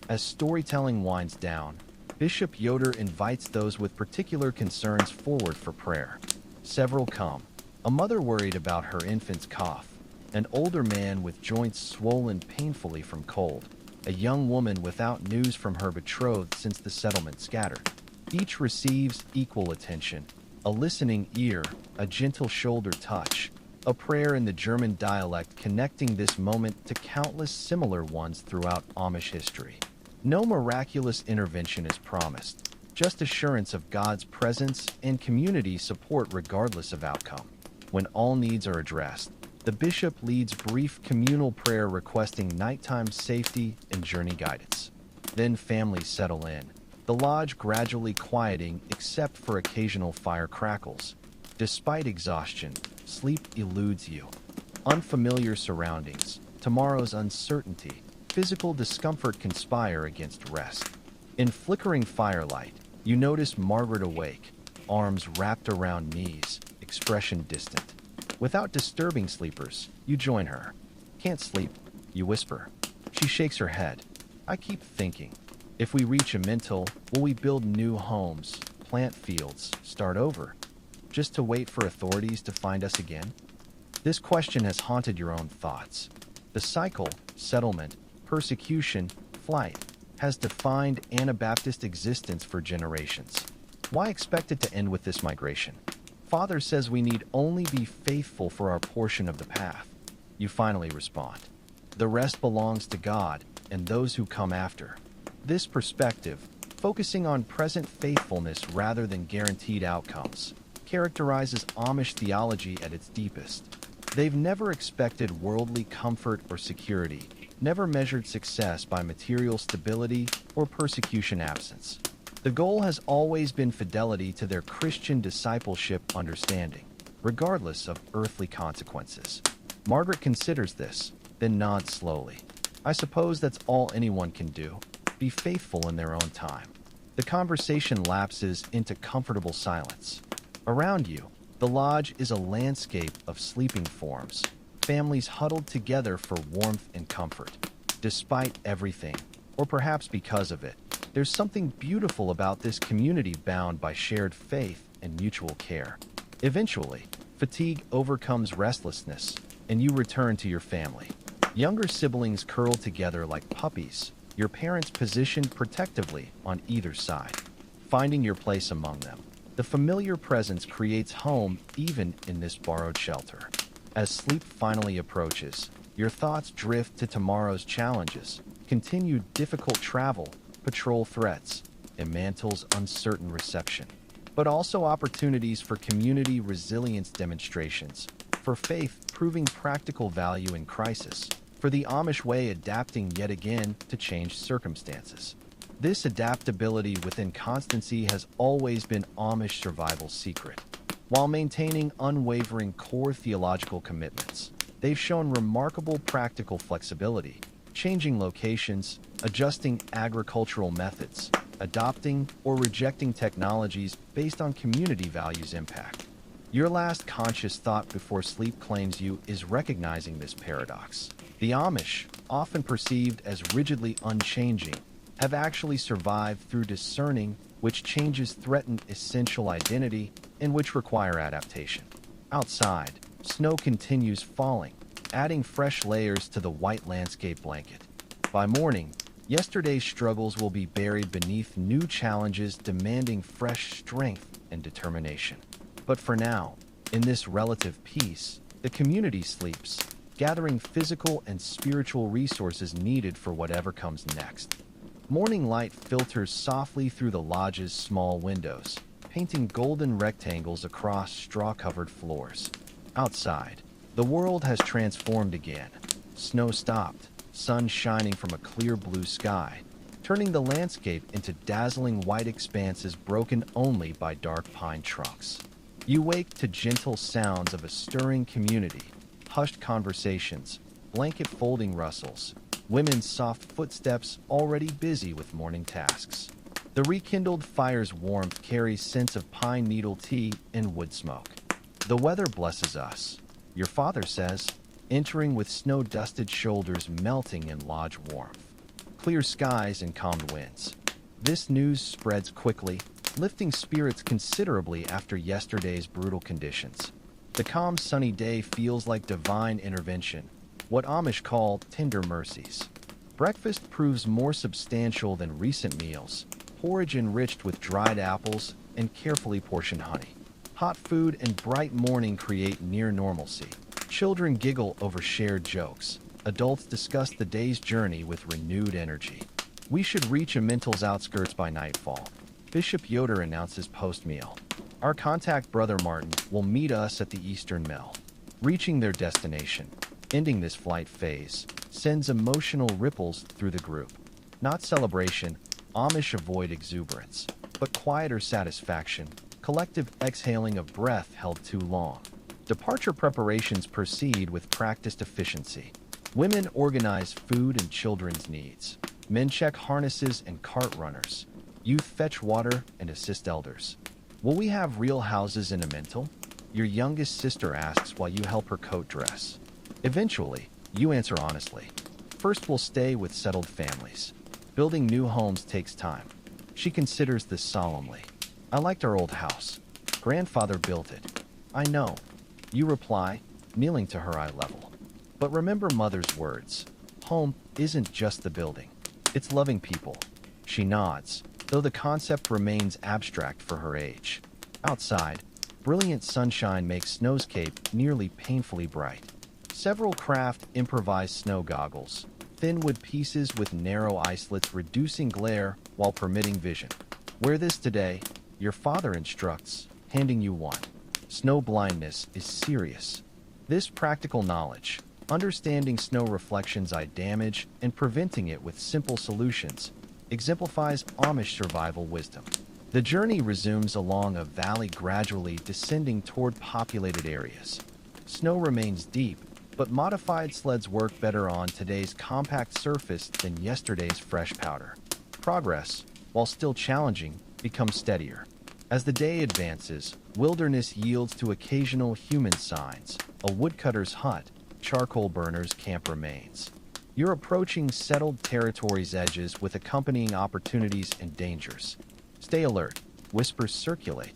As storytelling winds down, Bishop Yoder invites those with particular concerns forward for prayer. Several come. A mother worried about her infant's cough, an older man with joints swollen painfully from cold, a young woman without news from her betrothed since the settlement scattered. Each receives equal attention, a listening ear, a gentle shoulder touch, a prayer in the German dialect connecting this moment to countless similar ones throughout Amish history. No miraculous intervention is promised, just assurance of God's presence and community support regardless of outcome. When all needs are addressed, the bishop leads brief communal prayer requesting nighttime safety and journey guidance. Then families settle in, the lodge gradually quieting except for occasional fire crackles. Despite exhaustion, sleep eludes you. Unfamiliar surroundings, tomorrow's uncertainty, physical discomfort conspire against rest. In flickering firelight, you notice Margaret awake, arms wrapped around knees, expression distant. Without disturbing sleepers, you join her. Can't sleep, you whisper. She shakes her head. I keep thinking. If we reach a mental, will we build new homes, plant fields, start over? Just to wait for authorities to find us again? This question has haunted your own thoughts. The cycle, settlement, persecution, flight, has defined Anabaptist existence for generations. Why expect it to end with this migration? Father says we need only be faithful for our portion of the path. You finally respond. The rest belongs to God and those who come after. This perspective, focusing on present faithfulness rather than guaranteed outcomes, characterizes Amish theology at its deepest. They've never expected worldly comfort or security, never measured success by material stability or persecution absence. The goal has always been fidelity to their Christian discipleship understanding, regardless of earthly consequences. Margaret considers this, then nods slowly. I suppose that's all anyone can do, be faithful in their own time. The conversation lapses into comfortable silence. Around you, the lodge is a landscape of sleeping forms, families huddled together for warmth and comfort. Despite everything, or perhaps because of it, there's something beautiful about this community bound by shared faith and mutual care. Eventually, fatigue overcomes restlessness, and you return to your family. Younger siblings curl together like puppies, your parents positioned protectively on either side, finding your place among them. The familiar presence creates home even in this borrowed shelter. As sleep finally approaches, your thoughts drift to tomorrow's challenges, continued difficult travel, patrol threats, and mantle's uncertain reception. But also opportunities for community resilience demonstrations, for faith proving practical value in crisis, for the Amish way adapting yet again to changed circumstances. This adaptability within constancy has always been Amish survival's secret. While maintaining unwavering core theological commitments, they've shown remarkable practical flexibility, changing locations, adjusting agricultural methods, adopting or rejecting technologies based on community values' impact. Your last conscious thought before sleep claims you is recognizing this paradox. The Amish, often perceived as rigidly unchanging, have actually survived through discerning which changes threaten essential identity and which require adaptation. Outside, snow continues falling, adding fresh layers to the white landscape blanket. By morning, yesterday's struggles will be buried beneath new challenges demanding fresh strength and determination. But for now, in this relative peace, the community sleeps, gathering physical and spiritual resources needed for whatever comes next. Morning light filters softly through the lodge's small windows, painting golden rectangles across straw-covered floors. Outside, the world has transformed again. Snow stopped, sun shining from a clear blue sky, turning the landscape into dazzling white expanses broken only by dark pine trunks. You wake to gentle sounds of a stirring community, hushed conversations, blanket folding rustles, women's soft footsteps already busy with morning tasks. The rekindled fire's warmth carries scents of pine needle tea and wood smoke. The weather blesses us, your father says, entering with snow-dusted shoulders melting in lodge warmth. Clear skies and calmed winds. This news spreads quickly, lifting spirits considerably after yesterday's brutal conditions. The calm, sunny day feels like divine intervention, what Amish call tender mercies. Breakfast proves more substantial than recent meals, porridge enriched with dried apples and carefully portioned honey. Hot food and bright morning create near normalcy. Children giggle over shared jokes. Adults discuss the day's journey with renewed energy. We should reach Amental's outskirts by nightfall, Bishop Yoder announces post-meal. Our contact brother Martin will meet us at the Eastern Mill. Reaching their destination, ending this flight phase, sends emotional ripples through the group. Not celebration, Amish avoid exuberance, but quieter satisfaction, collective exhaling of breath held too long. Departure preparations proceed with practiced efficiency. Women organize food and children's needs. Men check harnesses and cart runners. Youth fetch water and assist elders. Will we have real houses in Amental? Your youngest sister asks while you help her coat dress. Eventually, you answer honestly. First, we'll stay with settled families. Building new homes takes time. She considers this solemnly. I liked our old house. Grandfather built it. I know. You reply, kneeling to her eye level. But remember Mother's words. Home isn't just the building. It's loving people. She nods, though the concept remains abstract for her age. Outside, brilliant sunshine makes Snowscape nearly painfully bright. Several craft improvised snow goggles, thin wood pieces with narrow islets reducing glare while permitting vision. Wear this today, your father instructs, handing you one. Snow blindness is serious. This practical knowledge, understanding snow reflections eye damage and preventing it with simple solutions, exemplifies Amish survival wisdom. The journey resumes along a valley gradually descending toward populated areas. Snow remains deep, but modified sleds work better on today's compact surface than yesterday's fresh powder. Progress, while still challenging, becomes steadier. As the day advances, wilderness yields to occasional human signs, a woodcutter's hut, charcoal burner's camp remains. You're approaching settled territory's edges with accompanying opportunities and dangers. Stay alert, whispers circulate.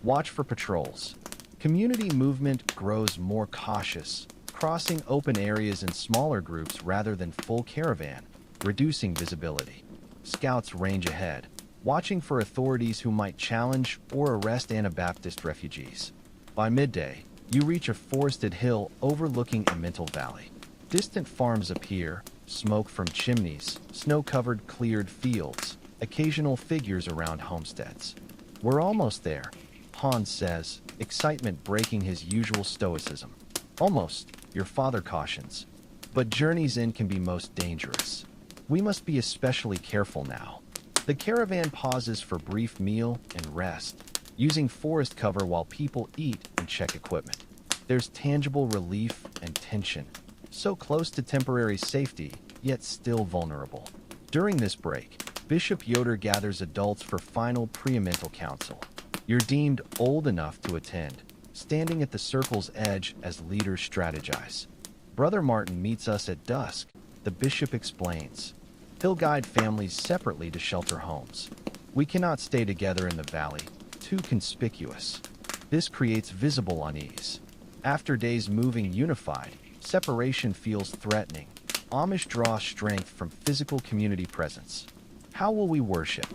Watch for patrols. Community movement grows more cautious, crossing open areas in smaller groups rather than full caravan, reducing visibility. Scouts range ahead, watching for authorities who might challenge or arrest Anabaptist refugees. By midday, you reach a forested hill overlooking Amental Valley. Distant farms appear, smoke from chimneys, snow-covered cleared fields, occasional figures around homesteads. We're almost there, Hans says, excitement breaking his usual stoicism. Almost, your father cautions. But journey's end can be most dangerous. We must be especially careful now. The caravan pauses for brief meal and rest, using forest cover while people eat and check equipment. There's tangible relief and tension, so close to temporary safety, yet still vulnerable. During this break, Bishop Yoder gathers adults for final pre-Amental council. You're deemed old enough to attend, standing at the circle's edge as leaders strategize. Brother Martin meets us at dusk, the bishop explains. He'll guide families separately to shelter homes. We cannot stay together in the valley, too conspicuous. This creates visible unease. After days moving unified, Separation feels threatening. Amish draw strength from physical community presence. How will we worship?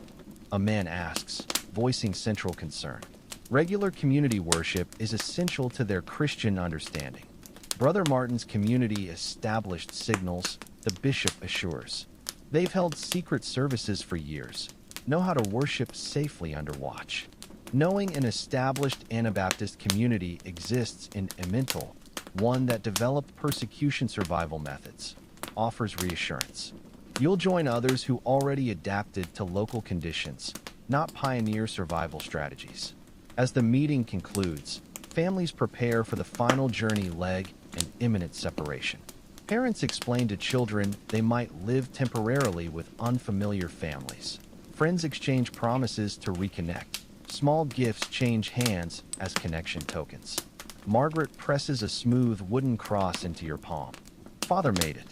A man asks, voicing central concern. Regular community worship is essential to their Christian understanding. Brother Martin's community established signals, the bishop assures. They've held secret services for years, know how to worship safely under watch. Knowing an established Anabaptist community exists in Untold, one that developed persecution survival methods, offers reassurance. You'll join others who already adapted to local conditions, not pioneer survival strategies. As the meeting concludes, families prepare for the final journey leg and imminent separation. Parents explain to children they might live temporarily with unfamiliar families. Friends exchange promises to reconnect. Small gifts change hands as connection tokens. Margaret presses a smooth wooden cross into your palm. Father made it.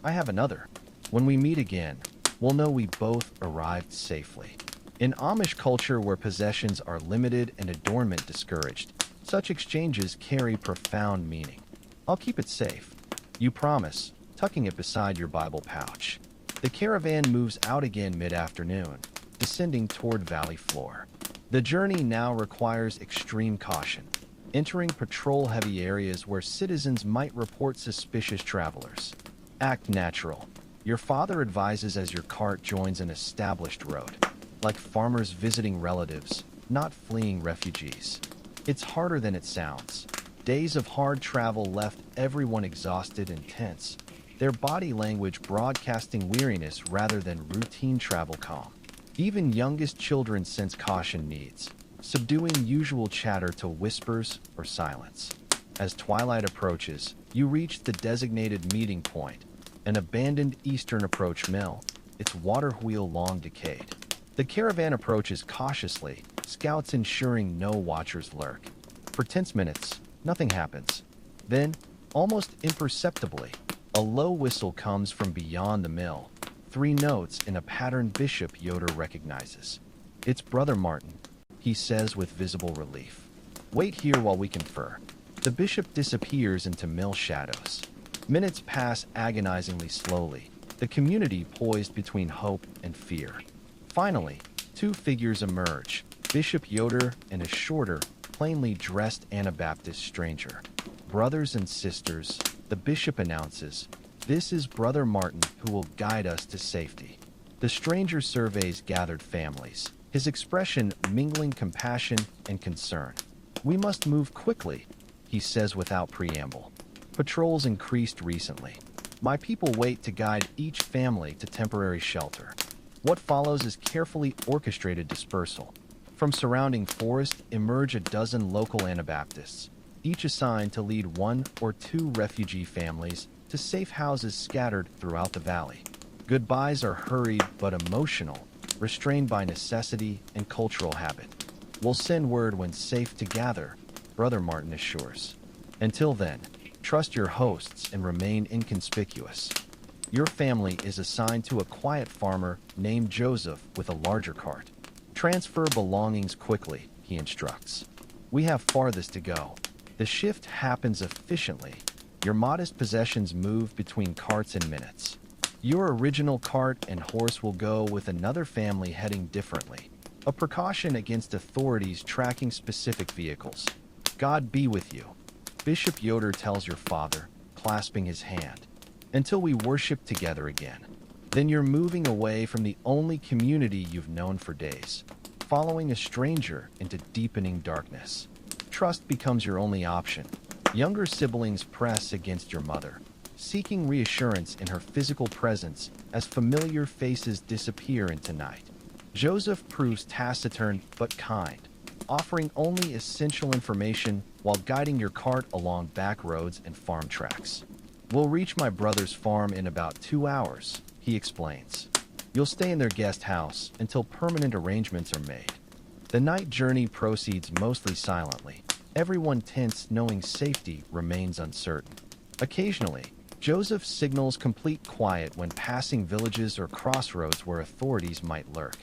I have another. When we meet again, we'll know we both arrived safely. In Amish culture where possessions are limited and adornment discouraged, such exchanges carry profound meaning. I'll keep it safe. You promise, tucking it beside your Bible pouch. The caravan moves out again mid-afternoon, descending toward valley floor. The journey now requires extreme caution, entering patrol-heavy areas where citizens might report suspicious travelers. Act natural. Your father advises as your cart joins an established road, like farmers visiting relatives, not fleeing refugees. It's harder than it sounds. Days of hard travel left everyone exhausted and tense, their body language broadcasting weariness rather than routine travel calm. Even youngest children sense caution needs, subduing usual chatter to whispers or silence. As twilight approaches, you reach the designated meeting point, an abandoned eastern approach mill, its water wheel long decayed. The caravan approaches cautiously, scouts ensuring no watchers lurk. For tense minutes, nothing happens. Then, almost imperceptibly, a low whistle comes from beyond the mill. 3 notes in a pattern Bishop Yoder recognizes. It's Brother Martin, he says with visible relief. Wait here while we confer. The bishop disappears into mill shadows. Minutes pass agonizingly slowly, the community poised between hope and fear. Finally, 2 figures emerge, Bishop Yoder and a shorter, plainly dressed Anabaptist stranger. Brothers and sisters, the bishop announces, this is Brother Martin who will guide us to safety. The stranger surveys gathered families, his expression mingling compassion and concern. We must move quickly, he says without preamble. Patrols increased recently. My people wait to guide each family to temporary shelter. What follows is carefully orchestrated dispersal. From surrounding forest emerge a dozen local Anabaptists, each assigned to lead 1 or 2 refugee families to safe houses scattered throughout the valley. Goodbyes are hurried but emotional, restrained by necessity and cultural habit. We'll send word when safe to gather, Brother Martin assures. Until then, trust your hosts and remain inconspicuous. Your family is assigned to a quiet farmer named Joseph with a larger cart. Transfer belongings quickly, he instructs. We have farthest to go. The shift happens efficiently. Your modest possessions move between carts in minutes. Your original cart and horse will go with another family heading differently, a precaution against authorities tracking specific vehicles. God be with you, Bishop Yoder tells your father, clasping his hand, until we worship together again. Then you're moving away from the only community you've known for days, following a stranger into deepening darkness. Trust becomes your only option. Younger siblings press against your mother, seeking reassurance in her physical presence as familiar faces disappear into night. Joseph proves taciturn but kind, offering only essential information while guiding your cart along back roads and farm tracks. We'll reach my brother's farm in about 2 hours, he explains. You'll stay in their guest house until permanent arrangements are made. The night journey proceeds mostly silently, everyone tense knowing safety remains uncertain. Occasionally, Joseph signals complete quiet when passing villages or crossroads where authorities might lurk.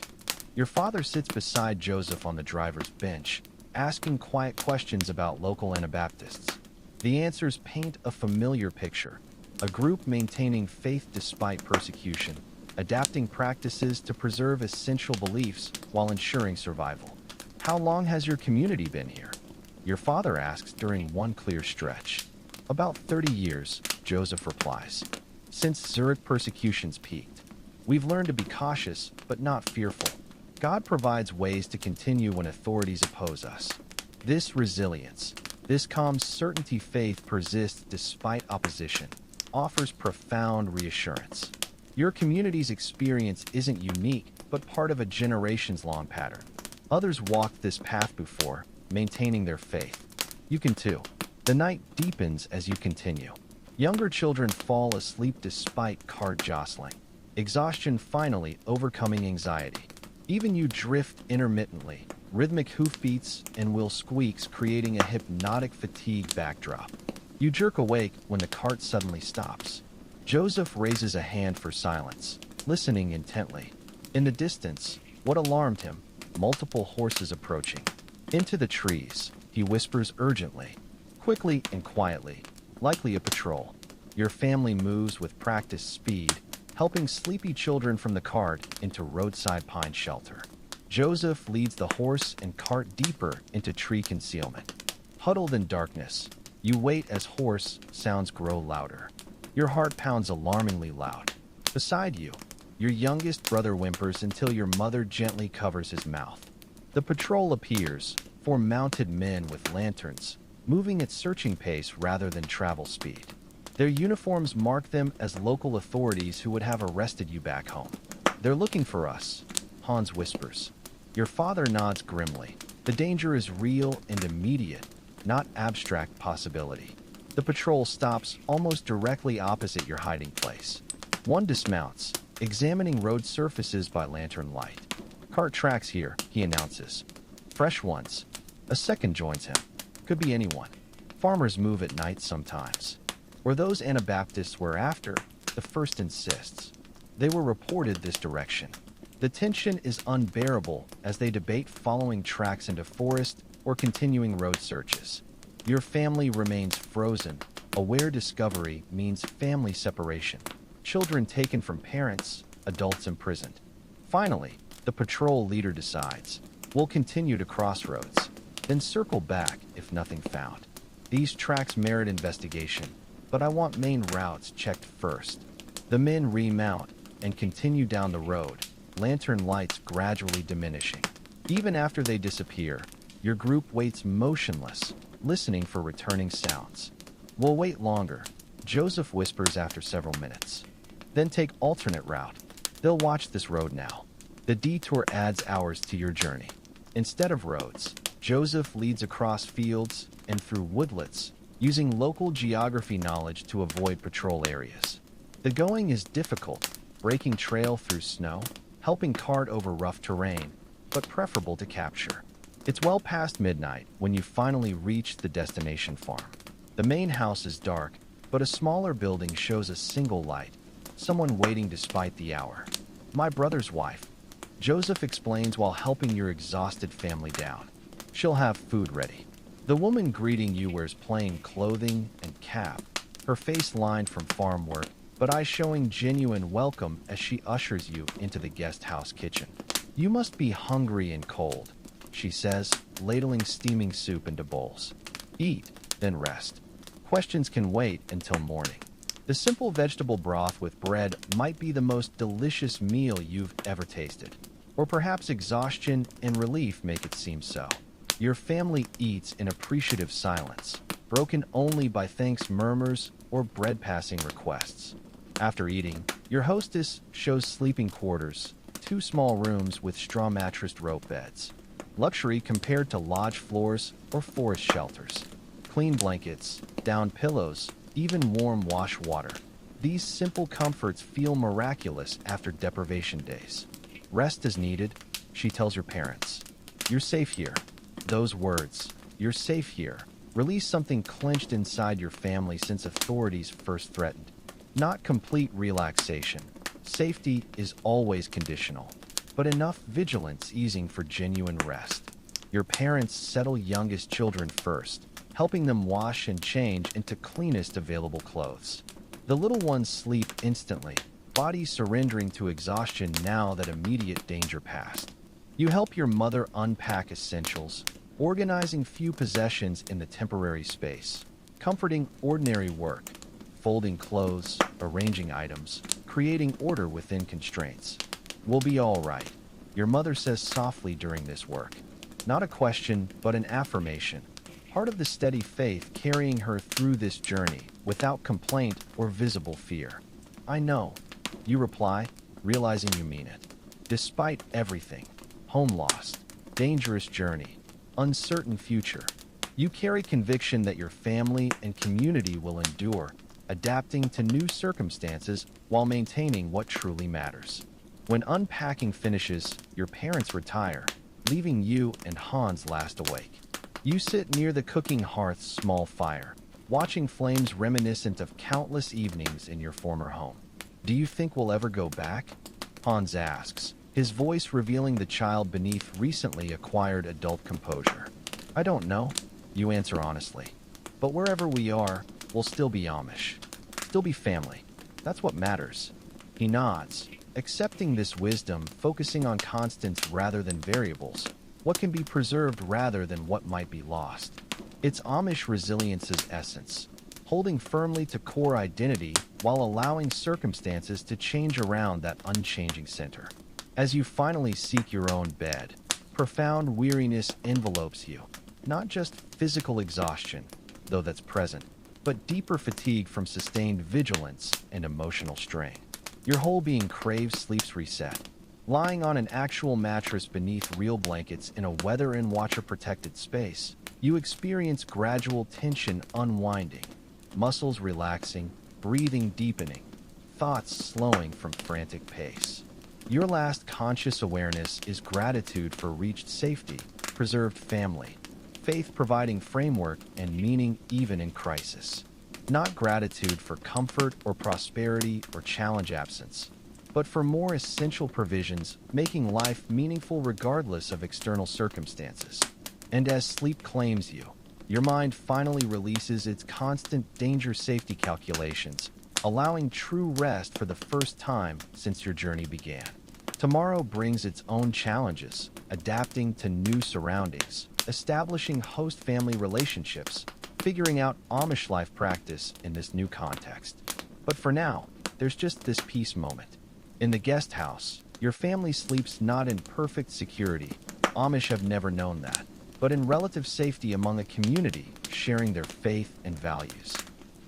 Your father sits beside Joseph on the driver's bench, asking quiet questions about local Anabaptists. The answers paint a familiar picture: a group maintaining faith despite persecution, adapting practices to preserve essential beliefs while ensuring survival. How long has your community been here? Your father asks during one clear stretch. About 30 years, Joseph replies. Since Zurich persecutions peaked. We've learned to be cautious, but not fearful. God provides ways to continue when authorities oppose us. This resilience, this calm certainty faith persists despite opposition, offers profound reassurance. Your community's experience isn't unique, but part of a generations-long pattern. Others walked this path before, maintaining their faith. You can too. The night deepens as you continue. Younger children fall asleep despite cart jostling. Exhaustion finally overcoming anxiety. Even you drift intermittently, rhythmic hoofbeats and wheel squeaks creating a hypnotic fatigue backdrop. You jerk awake when the cart suddenly stops. Joseph raises a hand for silence, listening intently. In the distance, what alarmed him? Multiple horses approaching. Into the trees, he whispers urgently, quickly and quietly, likely a patrol. Your family moves with practiced speed, helping sleepy children from the cart into roadside pine shelter. Joseph leads the horse and cart deeper into tree concealment. Huddled in darkness, you wait as horse sounds grow louder. Your heart pounds alarmingly loud. Beside you, your youngest brother whimpers until your mother gently covers his mouth. The patrol appears, 4 mounted men with lanterns, moving at searching pace rather than travel speed. Their uniforms mark them as local authorities who would have arrested you back home. They're looking for us, Hans whispers. Your father nods grimly. The danger is real and immediate, not abstract possibility. The patrol stops almost directly opposite your hiding place. One dismounts, examining road surfaces by lantern light. Cart tracks here, he announces. Fresh ones. A second joins him. Could be anyone. Farmers move at night sometimes. Or those Anabaptists we're after, the first insists. They were reported this direction. The tension is unbearable as they debate following tracks into forest or continuing road searches. Your family remains frozen. Aware discovery means family separation. Children taken from parents, adults imprisoned. Finally, the patrol leader decides. We'll continue to crossroads, then circle back if nothing found. These tracks merit investigation, but I want main routes checked first. The men remount and continue down the road, lantern lights gradually diminishing. Even after they disappear, your group waits motionless, listening for returning sounds. We'll wait longer, Joseph whispers after several minutes. Then take alternate route. They'll watch this road now. The detour adds hours to your journey. Instead of roads, Joseph leads across fields and through woodlets, using local geography knowledge to avoid patrol areas. The going is difficult, breaking trail through snow, helping cart over rough terrain, but preferable to capture. It's well past midnight when you finally reach the destination farm. The main house is dark, but a smaller building shows a single light, someone waiting despite the hour. My brother's wife. Joseph explains while helping your exhausted family down. She'll have food ready. The woman greeting you wears plain clothing and cap, her face lined from farm work, but eyes showing genuine welcome as she ushers you into the guest house kitchen. You must be hungry and cold, she says, ladling steaming soup into bowls. Eat, then rest. Questions can wait until morning. The simple vegetable broth with bread might be the most delicious meal you've ever tasted. Or perhaps exhaustion and relief make it seem so. Your family eats in appreciative silence, broken only by thanks murmurs or bread-passing requests. After eating, your hostess shows sleeping quarters, 2 small rooms with straw-mattressed rope beds. Luxury compared to lodge floors or forest shelters. Clean blankets, down pillows, even warm wash water. These simple comforts feel miraculous after deprivation days. Rest is needed, she tells your parents. You're safe here. Those words, you're safe here, release something clenched inside your family since authorities first threatened. Not complete relaxation. Safety is always conditional, but enough vigilance easing for genuine rest. Your parents settle youngest children first, helping them wash and change into cleanest available clothes. The little ones sleep instantly, bodies surrendering to exhaustion now that immediate danger passed. You help your mother unpack essentials, organizing few possessions in the temporary space, comforting ordinary work, folding clothes, arranging items, creating order within constraints. "We'll be all right," your mother says softly during this work. Not a question, but an affirmation. Part of the steady faith carrying her through this journey without complaint or visible fear. "I know," you reply, realizing you mean it. Despite everything, home lost, dangerous journey, uncertain future, you carry conviction that your family and community will endure, adapting to new circumstances while maintaining what truly matters. When unpacking finishes, your parents retire, leaving you and Hans last awake. You sit near the cooking hearth's small fire, watching flames reminiscent of countless evenings in your former home. "Do you think we'll ever go back?" Hans asks, his voice revealing the child beneath recently acquired adult composure. "I don't know," you answer honestly. "But wherever we are, we'll still be Amish. Still be family. That's what matters." He nods, accepting this wisdom, focusing on constants rather than variables, what can be preserved rather than what might be lost. It's Amish resilience's essence, holding firmly to core identity while allowing circumstances to change around that unchanging center. As you finally seek your own bed, profound weariness envelopes you. Not just physical exhaustion, though that's present, but deeper fatigue from sustained vigilance and emotional strain. Your whole being craves sleep's reset. Lying on an actual mattress beneath real blankets in a weather and watcher-protected space, you experience gradual tension unwinding, muscles relaxing, breathing deepening, thoughts slowing from frantic pace. Your last conscious awareness is gratitude for reached safety, preserved family, faith providing framework and meaning even in crisis. Not gratitude for comfort or prosperity or challenge absence, but for more essential provisions, making life meaningful regardless of external circumstances. And as sleep claims you, your mind finally releases its constant danger safety calculations, allowing true rest for the first time since your journey began. Tomorrow brings its own challenges, adapting to new surroundings, establishing host-family relationships, figuring out Amish life practice in this new context. But for now, there's just this peace moment. In the guest house, your family sleeps not in perfect security. Amish have never known that, but in relative safety among a community sharing their faith and values.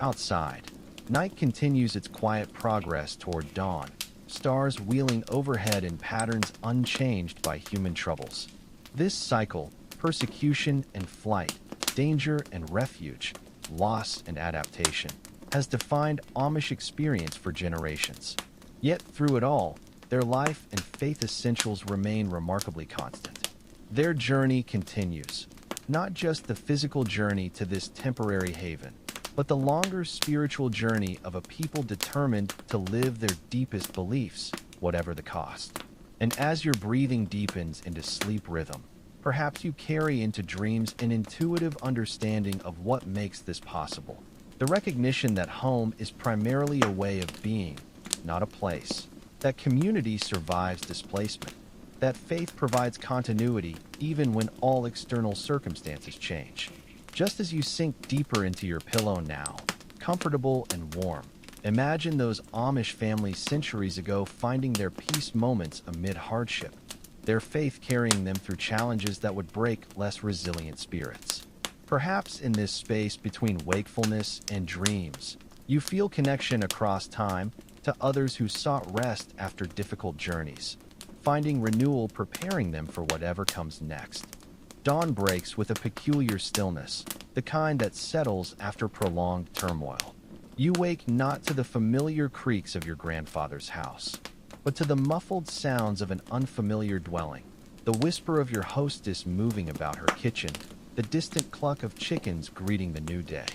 Outside, night continues its quiet progress toward dawn, stars wheeling overhead in patterns unchanged by human troubles. This cycle, persecution and flight, danger and refuge, loss and adaptation, has defined Amish experience for generations. Yet through it all, their life and faith essentials remain remarkably constant. Their journey continues, not just the physical journey to this temporary haven, but the longer spiritual journey of a people determined to live their deepest beliefs, whatever the cost. And as your breathing deepens into sleep rhythm, perhaps you carry into dreams an intuitive understanding of what makes this possible. The recognition that home is primarily a way of being, not a place. That community survives displacement. That faith provides continuity even when all external circumstances change. Just as you sink deeper into your pillow now, comfortable and warm, imagine those Amish families centuries ago finding their peace moments amid hardship, their faith carrying them through challenges that would break less resilient spirits. Perhaps in this space between wakefulness and dreams, you feel connection across time to others who sought rest after difficult journeys, finding renewal preparing them for whatever comes next. Dawn breaks with a peculiar stillness, the kind that settles after prolonged turmoil. You wake not to the familiar creaks of your grandfather's house, but to the muffled sounds of an unfamiliar dwelling, the whisper of your hostess moving about her kitchen, the distant cluck of chickens greeting the new day.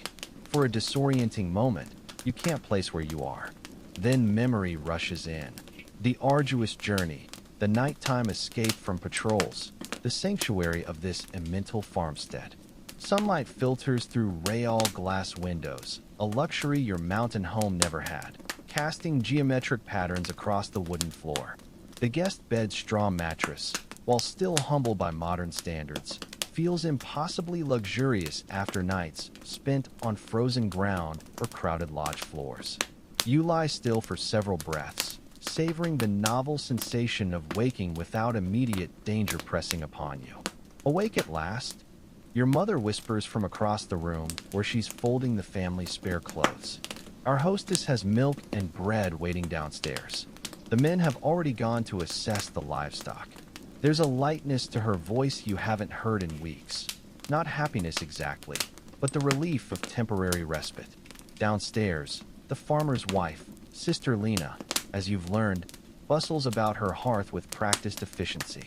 For a disorienting moment, you can't place where you are. Then memory rushes in. The arduous journey, the nighttime escape from patrols, the sanctuary of this immental farmstead. Sunlight filters through rail glass windows, a luxury your mountain home never had, casting geometric patterns across the wooden floor. The guest bed's straw mattress, while still humble by modern standards, feels impossibly luxurious after nights spent on frozen ground or crowded lodge floors. You lie still for several breaths, savoring the novel sensation of waking without immediate danger pressing upon you. Awake at last? Your mother whispers from across the room where she's folding the family's spare clothes. Our hostess has milk and bread waiting downstairs. The men have already gone to assess the livestock. There's a lightness to her voice you haven't heard in weeks. Not happiness exactly, but the relief of temporary respite. Downstairs, the farmer's wife, Sister Lena, as you've learned, bustles about her hearth with practiced efficiency.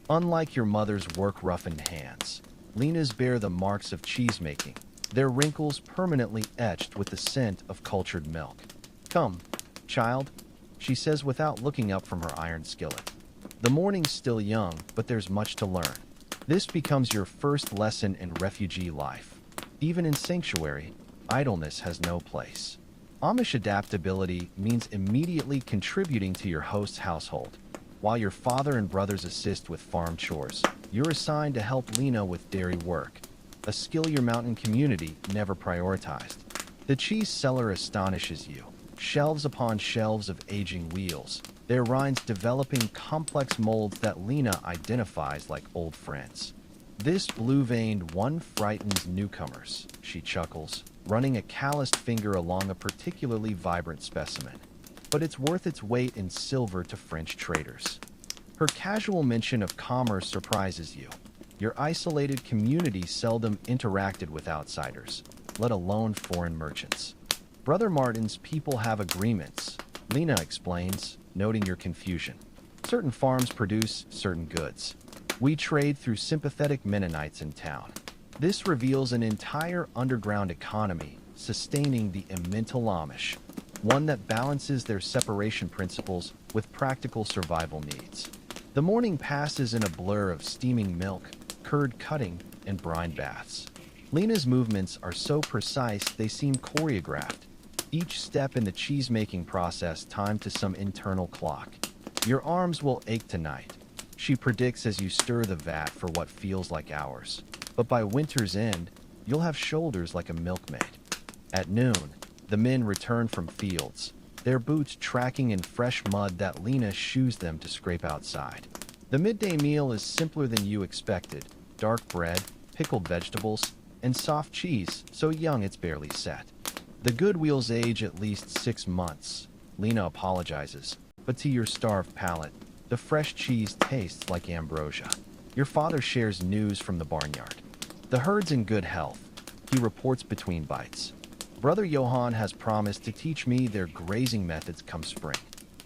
Unlike your mother's work-roughened hands, Lena's bear the marks of cheese-making, their wrinkles permanently etched with the scent of cultured milk. "Come, child," she says without looking up from her iron skillet. The morning's still young, but there's much to learn. This becomes your first lesson in refugee life. Even in sanctuary, idleness has no place. Amish adaptability means immediately contributing to your host's household. While your father and brothers assist with farm chores, you're assigned to help Lena with dairy work, a skill your mountain community never prioritized. The cheese cellar astonishes you. Shelves upon shelves of aging wheels, their rinds developing complex molds that Lena identifies like old friends. "This blue-veined one frightens newcomers," she chuckles, running a calloused finger along a particularly vibrant specimen. But it's worth its weight in silver to French traders. Her casual mention of commerce surprises you. Your isolated community seldom interacted with outsiders, let alone foreign merchants. "Brother Martin's people have agreements," Lena explains, noting your confusion. "Certain farms produce certain goods. We trade through sympathetic Mennonites in town." This reveals an entire underground economy sustaining the Emmental Amish, one that balances their separation principles with practical survival needs. The morning passes in a blur of steaming milk, curd cutting, and brine baths. Lena's movements are so precise they seem choreographed, each step in the cheese-making process timed to some internal clock. "Your arms will ache tonight," she predicts as you stir the vat for what feels like hours. "But by winter's end, you'll have shoulders like a milkmaid." At noon, the men return from fields, their boots tracking in fresh mud that Lena shoos them to scrape outside. The midday meal is simpler than you expected: dark bread, pickled vegetables, and soft cheese so young it's barely set. "The good wheels age at least 6 months," Lena apologizes, but to your starved palate, the fresh cheese tastes like ambrosia. Your father shares news from the barnyard. "The herd's in good health," he reports between bites. "Brother Johann has promised to teach me their grazing methods come spring."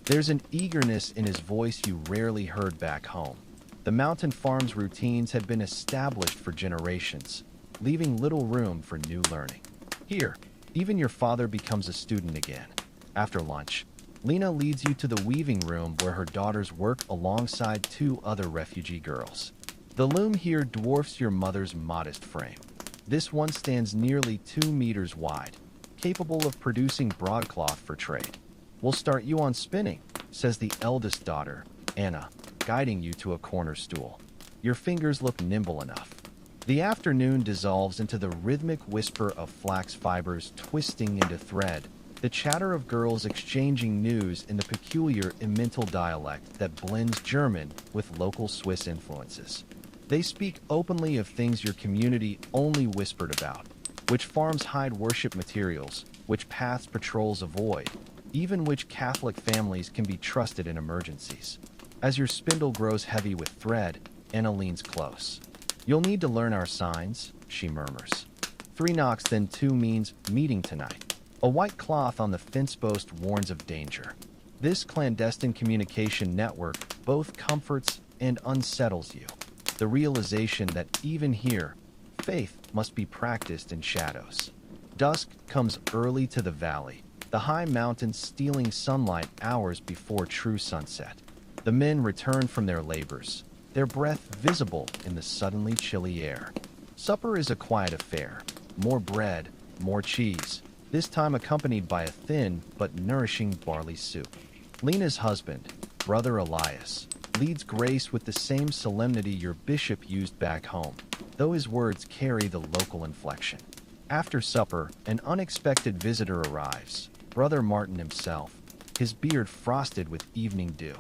There's an eagerness in his voice you rarely heard back home. The mountain farm's routines had been established for generations, leaving little room for new learning. Here, even your father becomes a student again. After lunch, Lena leads you to the weaving room where her daughters work alongside 2 other refugee girls. The loom here dwarfs your mother's modest frame. This one stands nearly 2 meters wide, capable of producing broadcloth for trade. "We'll start you on spinning," says the eldest daughter, Anna, guiding you to a corner stool. Your fingers look nimble enough. The afternoon dissolves into the rhythmic whisper of flax fibers twisting into thread, the chatter of girls exchanging news in the peculiar Emmental dialect that blends German with local Swiss influences. They speak openly of things your community only whispered about: which farms hide worship materials, which paths patrols avoid, even which Catholic families can be trusted in emergencies. As your spindle grows heavy with thread, Anna leans close. "You'll need to learn our signs," she murmurs. 3 knocks, then 2 means meeting tonight. A white cloth on the fence post warns of danger. This clandestine communication network both comforts and unsettles you. The realization that even here, faith must be practiced in shadows. Dusk comes early to the valley, the high mountains stealing sunlight hours before true sunset. The men return from their labors, their breath visible in the suddenly chilly air. Supper is a quiet affair. More bread, more cheese, this time accompanied by a thin but nourishing barley soup. Lena's husband, Brother Elias, leads grace with the same solemnity your bishop used back home, though his words carry the local inflection. After supper, an unexpected visitor arrives, Brother Martin himself, his beard frosted with evening dew.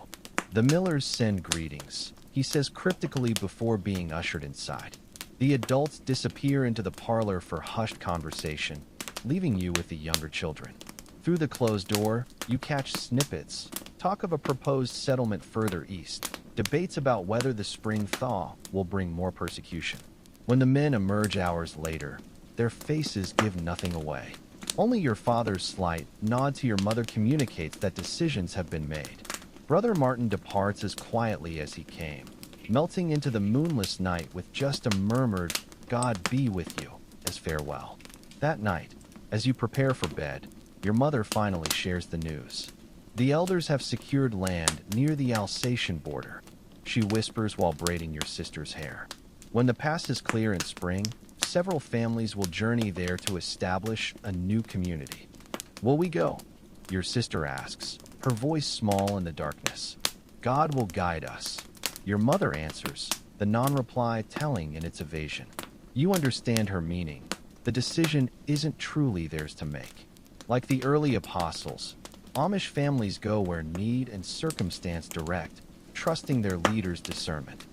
The Millers send greetings, he says cryptically before being ushered inside. The adults disappear into the parlor for hushed conversation, leaving you with the younger children. Through the closed door, you catch snippets, talk of a proposed settlement further east, debates about whether the spring thaw will bring more persecution. When the men emerge hours later, their faces give nothing away. Only your father's slight nod to your mother communicates that decisions have been made. Brother Martin departs as quietly as he came, melting into the moonless night with just a murmured, "God be with you," as farewell. That night, as you prepare for bed, your mother finally shares the news. The elders have secured land near the Alsatian border, she whispers while braiding your sister's hair. When the pass is clear in spring, several families will journey there to establish a new community. Will we go? Your sister asks, her voice small in the darkness. God will guide us. Your mother answers, the non-reply telling in its evasion. You understand her meaning. The decision isn't truly theirs to make. Like the early apostles, Amish families go where need and circumstance direct, trusting their leaders' discernment.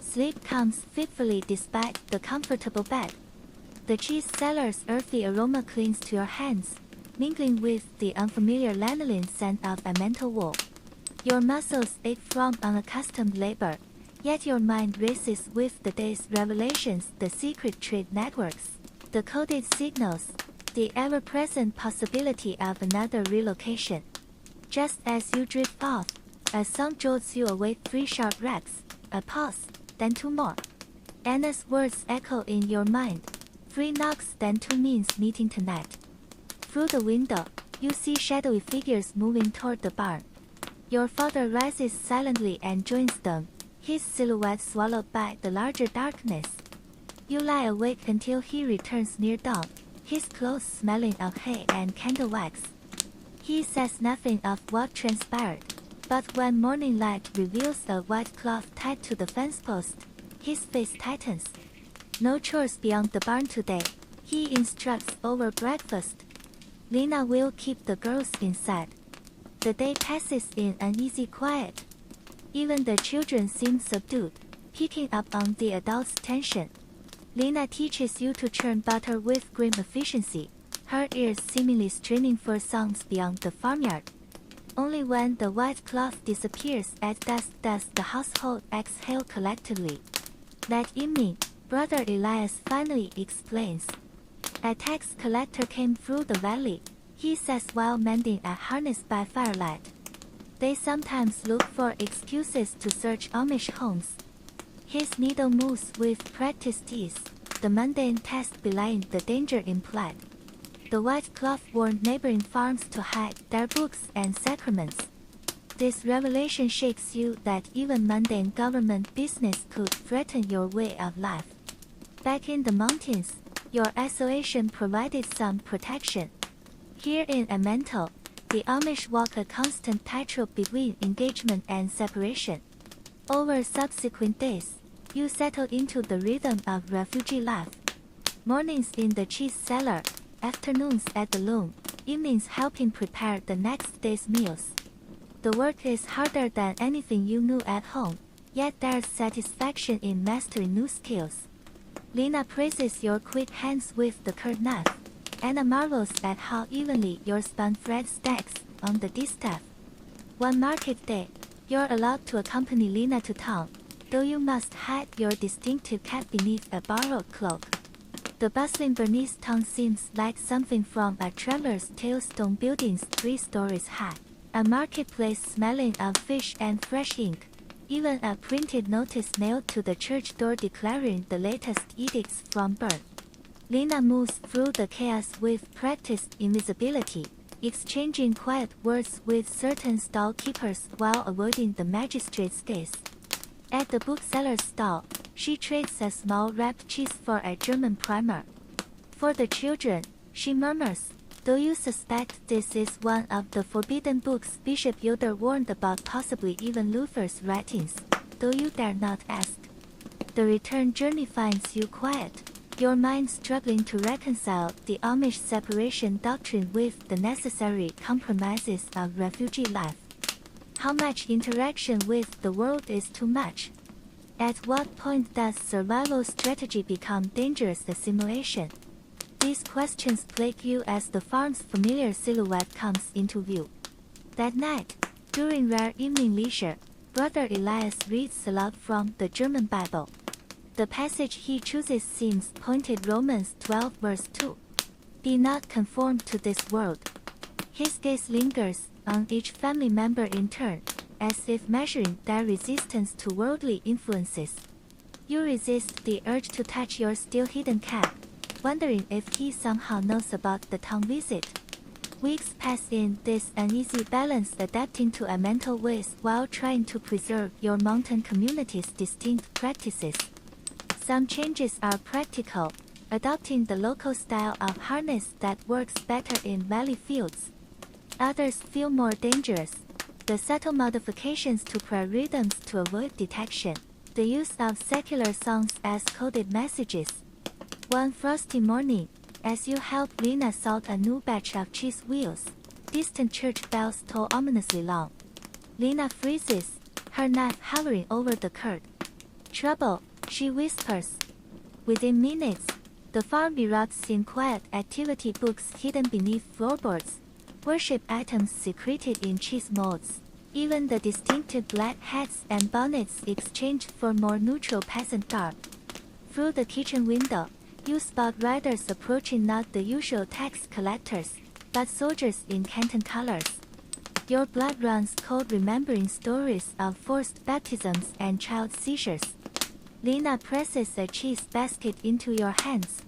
Sleep comes fitfully despite the comfortable bed. The cheese seller's earthy aroma clings to your hands, mingling with the unfamiliar lanolin scent of a mental wall. Your muscles ache from unaccustomed labor, yet your mind races with the day's revelations, the secret trade networks, the coded signals, the ever-present possibility of another relocation. Just as you drift off, a song jolts you awake, 3 sharp raps, a pause, then 2 more. Anna's words echo in your mind. 3 knocks, then 2 means meeting tonight. Through the window, you see shadowy figures moving toward the barn. Your father rises silently and joins them, his silhouette swallowed by the larger darkness. You lie awake until he returns near dawn, his clothes smelling of hay and candle wax. He says nothing of what transpired, but when morning light reveals a white cloth tied to the fence post, his face tightens. No chores beyond the barn today, he instructs over breakfast. Lena will keep the girls inside. The day passes in uneasy quiet. Even the children seem subdued, picking up on the adults' tension. Lena teaches you to churn butter with grim efficiency, her ears seemingly straining for sounds beyond the farmyard. Only when the white cloth disappears at dusk does the household exhale collectively. That evening, Brother Elias finally explains. A tax collector came through the valley, he says while mending a harness by firelight. They sometimes look for excuses to search Amish homes. His needle moves with practiced ease, the mundane task belying the danger implied. The white cloth warned neighboring farms to hide their books and sacraments. This revelation shakes you that even mundane government business could threaten your way of life. Back in the mountains, your isolation provided some protection. Here in Amish, the Amish walk a constant tightrope between engagement and separation. Over subsequent days, you settle into the rhythm of refugee life. Mornings in the cheese cellar, afternoons at the loom, evenings helping prepare the next day's meals. The work is harder than anything you knew at home, yet there's satisfaction in mastering new skills. Lena praises your quick hands with the curved knife. Anna marvels at how evenly your spun thread stacks on the distaff. One market day, you're allowed to accompany Lena to town, though you must hide your distinctive cap beneath a borrowed cloak. The bustling Bernese town seems like something from a traveler's tale. Stone buildings 3 stories high, a marketplace smelling of fish and fresh ink, even a printed notice nailed to the church door declaring the latest edicts from Bern. Lena moves through the chaos with practiced invisibility, exchanging quiet words with certain stall keepers while avoiding the magistrate's gaze. At the bookseller's stall, She trades a small wrapped cheese for a German primer. For the children, she murmurs, "Do you suspect this is one of the forbidden books Bishop Yoder warned about, possibly even Luther's writings? Do you dare not ask?" The return journey finds you quiet, your mind struggling to reconcile the Amish separation doctrine with the necessary compromises of refugee life. How much interaction with the world is too much? At what point does survival strategy become dangerous assimilation? These questions plague you as the farm's familiar silhouette comes into view. That night, during rare evening leisure, Brother Elias reads aloud from the German Bible. The passage he chooses seems pointed: Romans 12 verse 2. "Be not conformed to this world." His gaze lingers on each family member in turn, as if measuring their resistance to worldly influences. You resist the urge to touch your still hidden cat, wondering if he somehow knows about the town visit. Weeks pass in this uneasy balance, adapting to elemental ways while trying to preserve your mountain community's distinct practices. Some changes are practical, adopting the local style of harness that works better in valley fields. Others feel more dangerous, the subtle modifications to prayer rhythms to avoid detection, the use of secular songs as coded messages. One frosty morning, as you help Lena salt a new batch of cheese wheels, distant church bells toll ominously long. Lena freezes, her knife hovering over the curd. "Trouble," she whispers. Within minutes, the farm erupts in quiet activity, books hidden beneath floorboards, worship items secreted in cheese molds, even the distinctive black hats and bonnets exchanged for more neutral peasant garb. Through the kitchen window, you spot riders approaching, not the usual tax collectors, but soldiers in canton colors. Your blood runs cold remembering stories of forced baptisms and child seizures. Lena presses a cheese basket into your hands.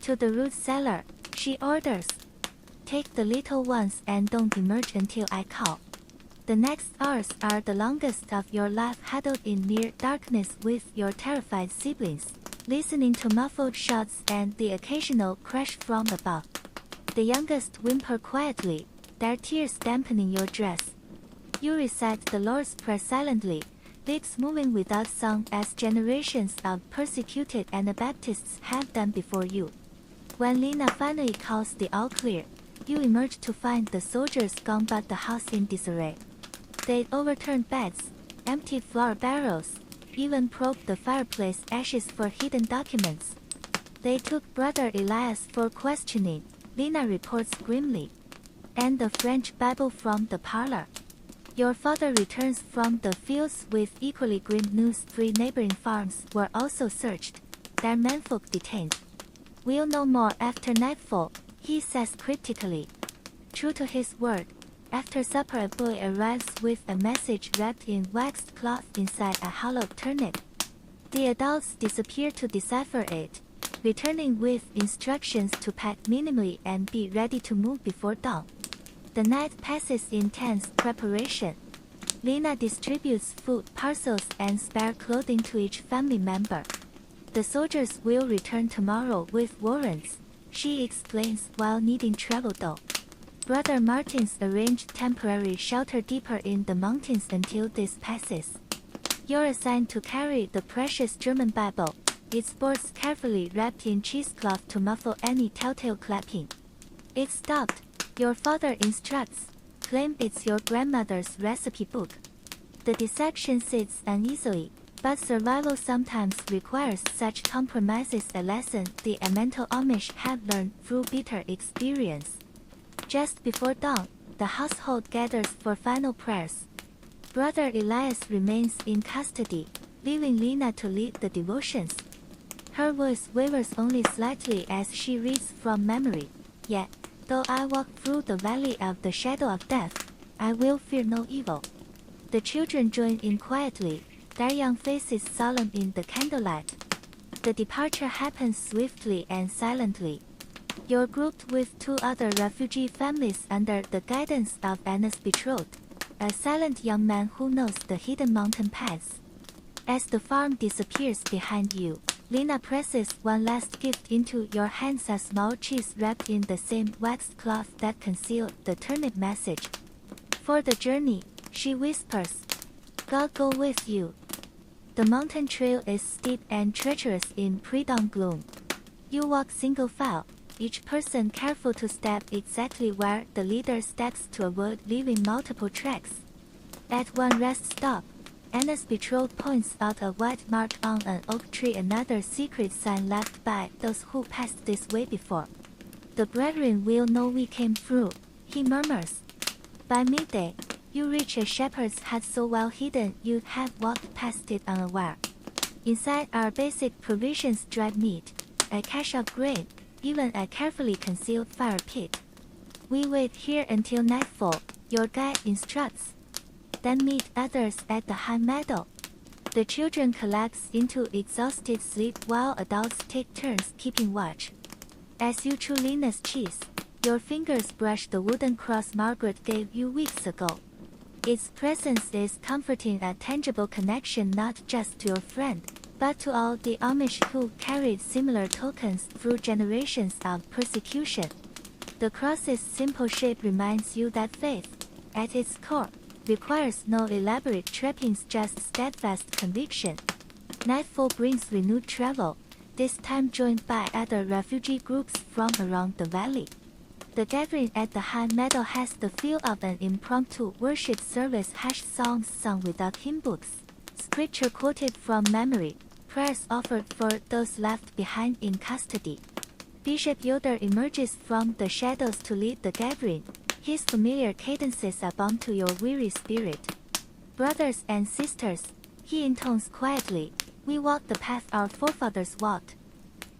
To the root cellar, she orders, "Take the little ones and don't emerge until I call." The next hours are the longest of your life, huddled in near darkness with your terrified siblings, listening to muffled shots and the occasional crash from above. The youngest whimper quietly, their tears dampening your dress. You recite the Lord's Prayer silently, lips moving without song, as generations of persecuted Anabaptists have done before you. When Lena finally calls the all clear, you emerge to find the soldiers gone but the house in disarray. They'd overturned beds, emptied flour barrels, even probed the fireplace ashes for hidden documents. "They took Brother Elias for questioning," Lena reports grimly. "And the French Bible from the parlor." Your father returns from the fields with equally grim news. 3 neighboring farms were also searched, their menfolk detained. "We'll know more after nightfall," he says cryptically. True to his word, after supper a boy arrives with a message wrapped in waxed cloth inside a hollow turnip. The adults disappear to decipher it, returning with instructions to pack minimally and be ready to move before dawn. The night passes in tense preparation. Lena distributes food parcels and spare clothing to each family member. "The soldiers will return tomorrow with warrants," she explains while kneading travel dough. Brother Martin's arranged temporary shelter deeper in the mountains until this passes. You're assigned to carry the precious German Bible, its boards carefully wrapped in cheesecloth to muffle any telltale clapping. "It's stopped," your father instructs. "Claim it's your grandmother's recipe book." The deception sits uneasily, but survival sometimes requires such compromises, a lesson the elemental Amish have learned through bitter experience. Just before dawn, the household gathers for final prayers. Brother Elias remains in custody, leaving Lena to lead the devotions. Her voice wavers only slightly as she reads from memory. "Yet, though I walk through the valley of the shadow of death, I will fear no evil." The children join in quietly, their young faces solemn in the candlelight. The departure happens swiftly and silently. You're grouped with 2 other refugee families under the guidance of Anna's betrothed, a silent young man who knows the hidden mountain paths. As the farm disappears behind you, Lena presses one last gift into your hands, a small cheese wrapped in the same waxed cloth that concealed the turnip message. For the journey, she whispers, God go with you. The mountain trail is steep and treacherous in pre-dawn gloom. You walk single file, each person careful to step exactly where the leader steps to avoid leaving multiple tracks. At one rest stop, Anna's betrothed points out a white mark on an oak tree, another secret sign left by those who passed this way before. The brethren will know we came through, he murmurs. By midday, you reach a shepherd's hut so well hidden you have walked past it unaware. Inside are basic provisions, dried meat, a cache of grain, even a carefully concealed fire pit. We wait here until nightfall, your guide instructs. Then meet others at the high meadow. The children collapse into exhausted sleep while adults take turns keeping watch. As you chew Lena's cheese, your fingers brush the wooden cross Margaret gave you weeks ago. Its presence is comforting, a tangible connection not just to your friend, but to all the Amish who carried similar tokens through generations of persecution. The cross's simple shape reminds you that faith, at its core, requires no elaborate trappings, just steadfast conviction. Nightfall brings renewed travel, this time joined by other refugee groups from around the valley. The gathering at the high meadow has the feel of an impromptu worship service, hushed songs sung without hymn books, scripture quoted from memory, prayers offered for those left behind in custody. Bishop Yoder emerges from the shadows to lead the gathering, his familiar cadences are balm to your weary spirit. Brothers and sisters, he intones quietly, we walk the path our forefathers walked.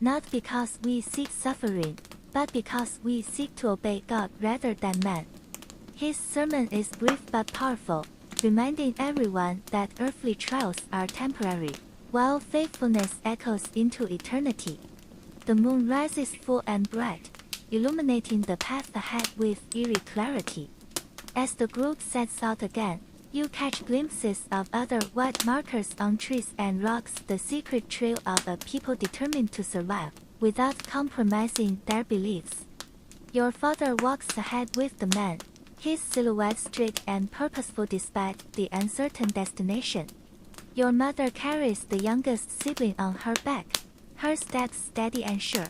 Not because we seek suffering, but because we seek to obey God rather than man. His sermon is brief but powerful, reminding everyone that earthly trials are temporary, while faithfulness echoes into eternity. The moon rises full and bright, illuminating the path ahead with eerie clarity. As the group sets out again, you catch glimpses of other white markers on trees and rocks, the secret trail of a people determined to survive, without compromising their beliefs. Your father walks ahead with the men, his silhouette straight and purposeful despite the uncertain destination. Your mother carries the youngest sibling on her back, her steps steady and sure.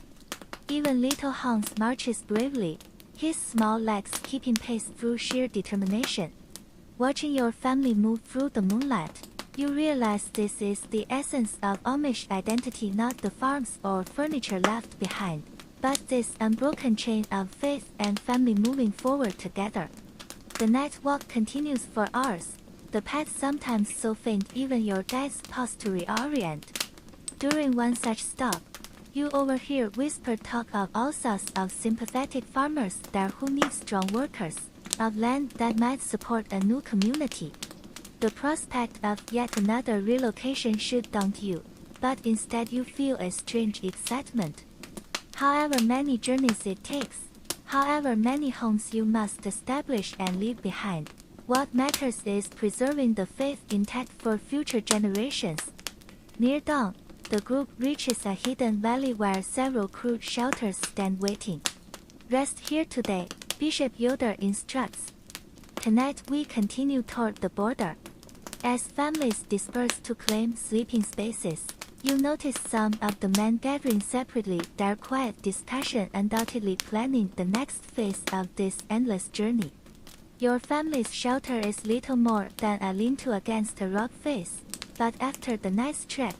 Even little Hans marches bravely, his small legs keeping pace through sheer determination. Watching your family move through the moonlight, you realize this is the essence of Amish identity, not the farms or furniture left behind, but this unbroken chain of faith and family moving forward together. The night walk continues for hours, the path sometimes so faint even your guides pause to reorient. During one such stop, you overhear whispered talk of all sorts of sympathetic farmers there who need strong workers, of land that might support a new community. The prospect of yet another relocation should daunt you, but instead you feel a strange excitement. However many journeys it takes, however many homes you must establish and leave behind, what matters is preserving the faith intact for future generations. Near dawn, the group reaches a hidden valley where several crude shelters stand waiting. Rest here today, Bishop Yoder instructs. Tonight we continue toward the border. As families disperse to claim sleeping spaces, you notice some of the men gathering separately, their quiet discussion undoubtedly planning the next phase of this endless journey. Your family's shelter is little more than a lean-to against a rock face, but after the night's trek,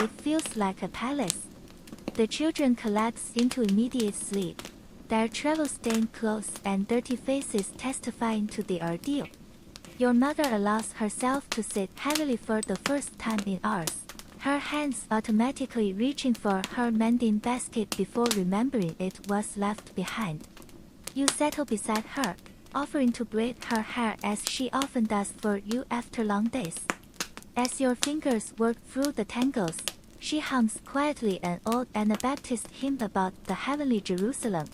it feels like a palace. The children collapse into immediate sleep, their travel-stained clothes and dirty faces testifying to the ordeal. Your mother allows herself to sit heavily for the first time in hours, her hands automatically reaching for her mending basket before remembering it was left behind. You settle beside her, offering to braid her hair as she often does for you after long days. As your fingers work through the tangles, she hums quietly an old Anabaptist hymn about the heavenly Jerusalem.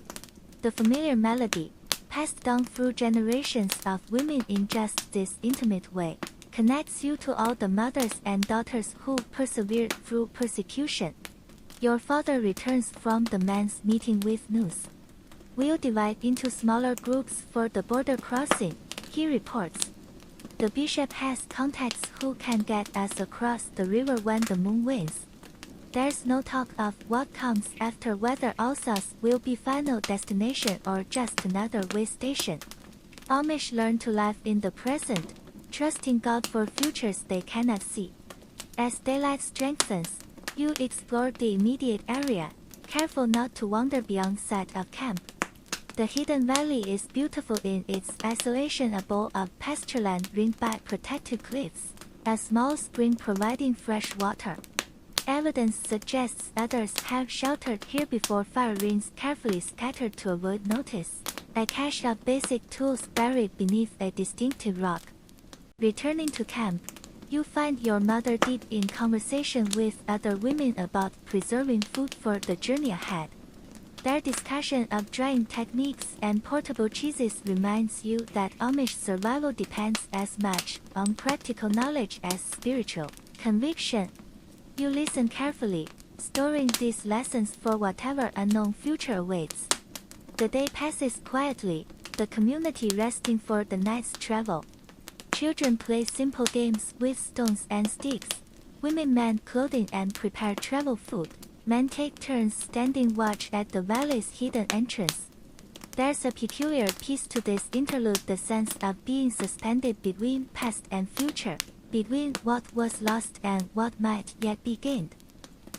The familiar melody, passed down through generations of women in just this intimate way, connects you to all the mothers and daughters who persevered through persecution. Your father returns from the men's meeting with news. We'll divide into smaller groups for the border crossing, he reports. The bishop has contacts who can get us across the river when the moon wanes. There's no talk of what comes after, whether Alsace will be final destination or just another way station. Amish learn to live in the present, trusting God for futures they cannot see. As daylight strengthens, you explore the immediate area, careful not to wander beyond sight of camp. The hidden valley is beautiful in its isolation, a bowl of pastureland ringed by protected cliffs, a small spring providing fresh water. Evidence suggests others have sheltered here before, fire rings carefully scattered to avoid notice, a cache of basic tools buried beneath a distinctive rock. Returning to camp, you find your mother deep in conversation with other women about preserving food for the journey ahead. Their discussion of drying techniques and portable cheeses reminds you that Amish survival depends as much on practical knowledge as spiritual conviction. You listen carefully, storing these lessons for whatever unknown future awaits. The day passes quietly, the community resting for the night's travel. Children play simple games with stones and sticks. Women mend clothing and prepare travel food. Men take turns standing watch at the valley's hidden entrance. There's a peculiar piece to this interlude, the sense of being suspended between past and future, between what was lost and what might yet be gained.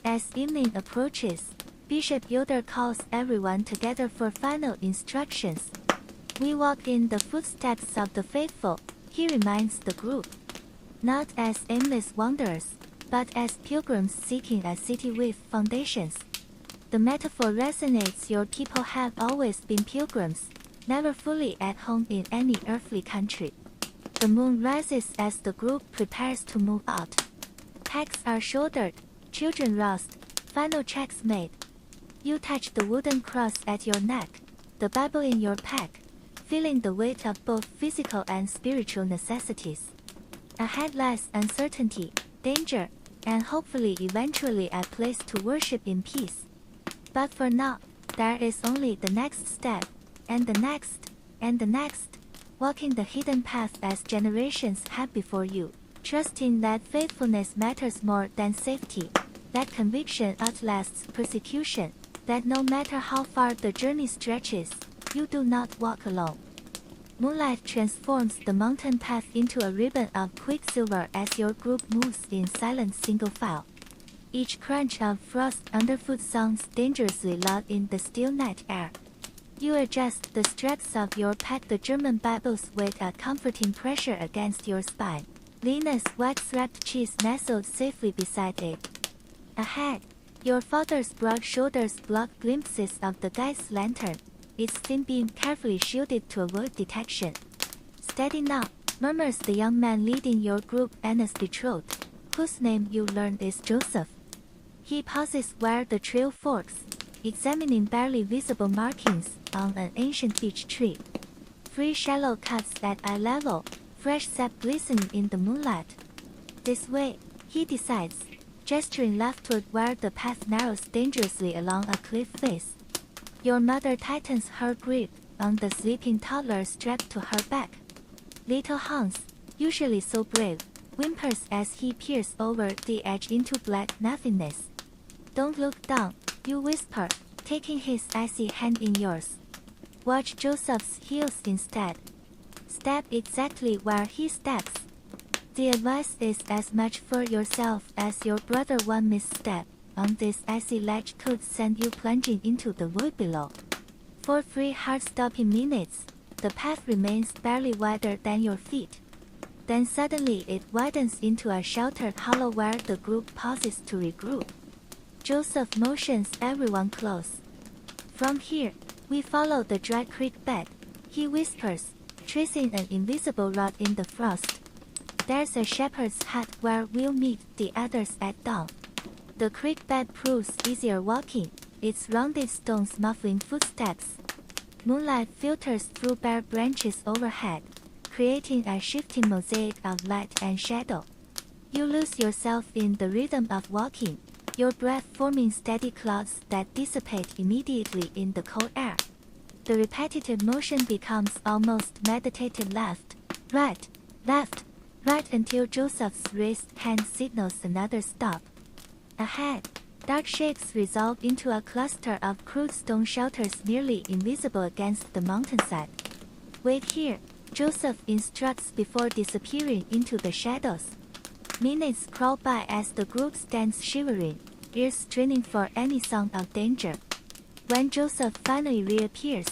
As evening approaches, Bishop Yoder calls everyone together for final instructions. We walk in the footsteps of the faithful, he reminds the group. Not as aimless wanderers, but as pilgrims seeking a city with foundations. The metaphor resonates. Your people have always been pilgrims, never fully at home in any earthly country. The moon rises as the group prepares to move out. Packs are shouldered, children roused, final checks made. You touch the wooden cross at your neck, the Bible in your pack, feeling the weight of both physical and spiritual necessities. Ahead lies uncertainty, danger, and hopefully eventually a place to worship in peace. But for now, there is only the next step, and the next, and the next, walking the hidden path as generations have before you, trusting that faithfulness matters more than safety, that conviction outlasts persecution, that no matter how far the journey stretches, you do not walk alone. Moonlight transforms the mountain path into a ribbon of quicksilver as your group moves in silent single file. Each crunch of frost underfoot sounds dangerously loud in the still night air. You adjust the straps of your pack, the German Bibles weight a comforting pressure against your spine. Linus wax-wrapped cheese nestled safely beside it. Ahead, your father's broad shoulders block glimpses of the guide's lantern, its thin beam carefully shielded to avoid detection. Steady now, murmurs the young man leading your group, Anna's betrothed, whose name you learn is Joseph. He pauses where the trail forks, examining barely visible markings on an ancient beech tree. Three shallow cuts at eye level, fresh sap glistening in the moonlight. This way, he decides, gesturing leftward where the path narrows dangerously along a cliff face. Your mother tightens her grip on the sleeping toddler strapped to her back. Little Hans, usually so brave, whimpers as he peers over the edge into black nothingness. Don't look down, you whisper, taking his icy hand in yours. Watch Joseph's heels instead. Step exactly where he steps. The advice is as much for yourself as your brother. One misstep on this icy ledge could send you plunging into the void below. For 3 heart-stopping minutes, the path remains barely wider than your feet. Then suddenly it widens into a sheltered hollow where the group pauses to regroup. Joseph motions everyone close. From here, we follow the dry creek bed, he whispers, tracing an invisible rod in the frost. There's a shepherd's hut where we'll meet the others at dawn. The creek bed proves easier walking, its rounded stones muffling footsteps. Moonlight filters through bare branches overhead, creating a shifting mosaic of light and shadow. You lose yourself in the rhythm of walking, your breath forming steady clouds that dissipate immediately in the cold air. The repetitive motion becomes almost meditative left, right, until Joseph's raised hand signals another stop. Ahead, dark shapes resolve into a cluster of crude stone shelters nearly invisible against the mountainside. Wait here, Joseph instructs before disappearing into the shadows. Minutes crawl by as the group stands shivering, ears straining for any sound of danger. When Joseph finally reappears,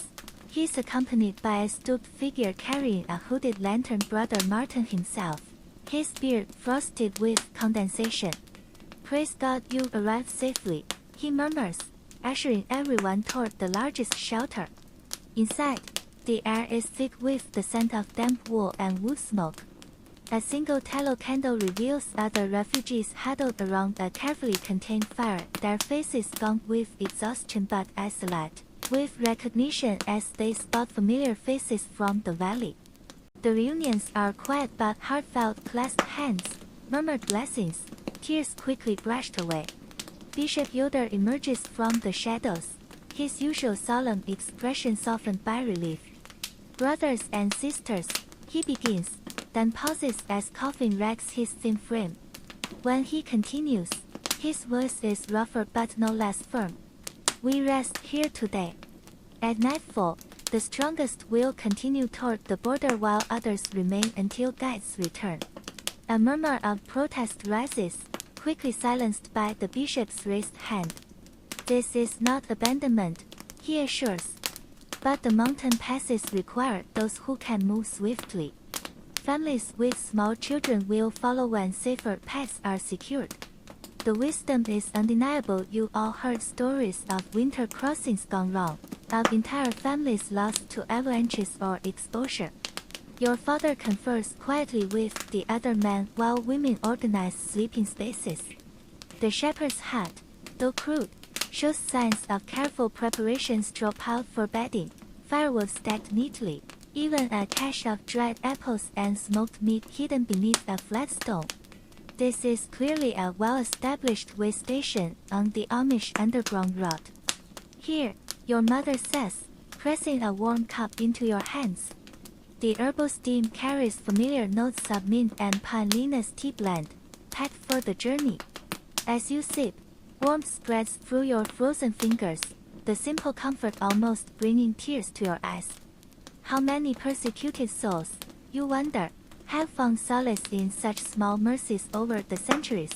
he is accompanied by a stooped figure carrying a hooded lantern, Brother Martin himself, his beard frosted with condensation. "Praise God you arrived safely," he murmurs, ushering everyone toward the largest shelter. Inside, the air is thick with the scent of damp wool and wood smoke. A single tallow candle reveals other refugees huddled around a carefully contained fire, their faces gaunt with exhaustion but as alight with recognition as they spot familiar faces from the valley. The reunions are quiet but heartfelt, clasped hands, murmured blessings, tears quickly brushed away. Bishop Yoder emerges from the shadows, his usual solemn expression softened by relief. "Brothers and sisters," he begins, then pauses as coughing racks his thin frame. When he continues, his voice is rougher but no less firm. "We rest here today. At nightfall, the strongest will continue toward the border while others remain until guides return." A murmur of protest rises, quickly silenced by the bishop's raised hand. "This is not abandonment," he assures. "But the mountain passes require those who can move swiftly. Families with small children will follow when safer paths are secured. The wisdom is undeniable. You all heard stories of winter crossings gone wrong, of entire families lost to avalanches or exposure. Your father confers quietly with the other men while women organize sleeping spaces. The shepherd's hut, though crude, shows signs of careful preparation. Straw piled for bedding, firewood stacked neatly, even a cache of dried apples and smoked meat hidden beneath a flat stone. This is clearly a well-established way station on the Amish underground route. Here, your mother says, pressing a warm cup into your hands. The herbal steam carries familiar notes of mint and pine linus tea blend, packed for the journey. As you sip, warmth spreads through your frozen fingers, the simple comfort almost bringing tears to your eyes. How many persecuted souls, you wonder, have found solace in such small mercies over the centuries?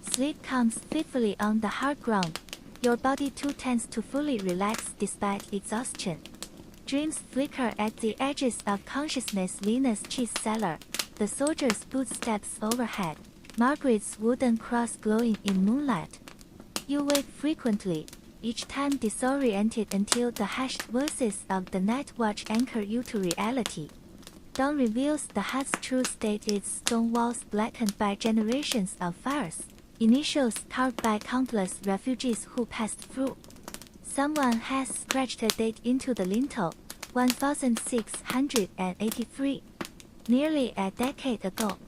Sleep comes fitfully on the hard ground. Your body too tends to fully relax despite exhaustion. Dreams flicker at the edges of consciousness. Linus cheese cellar, the soldier's footsteps overhead, Margaret's wooden cross glowing in moonlight. You wake frequently, each time disoriented until the hushed voices of the night watch anchor you to reality. Dawn reveals the hut's true state, its stone walls blackened by generations of fires, initials carved by countless refugees who passed through. Someone has scratched a date into the lintel, 1683, nearly a decade ago.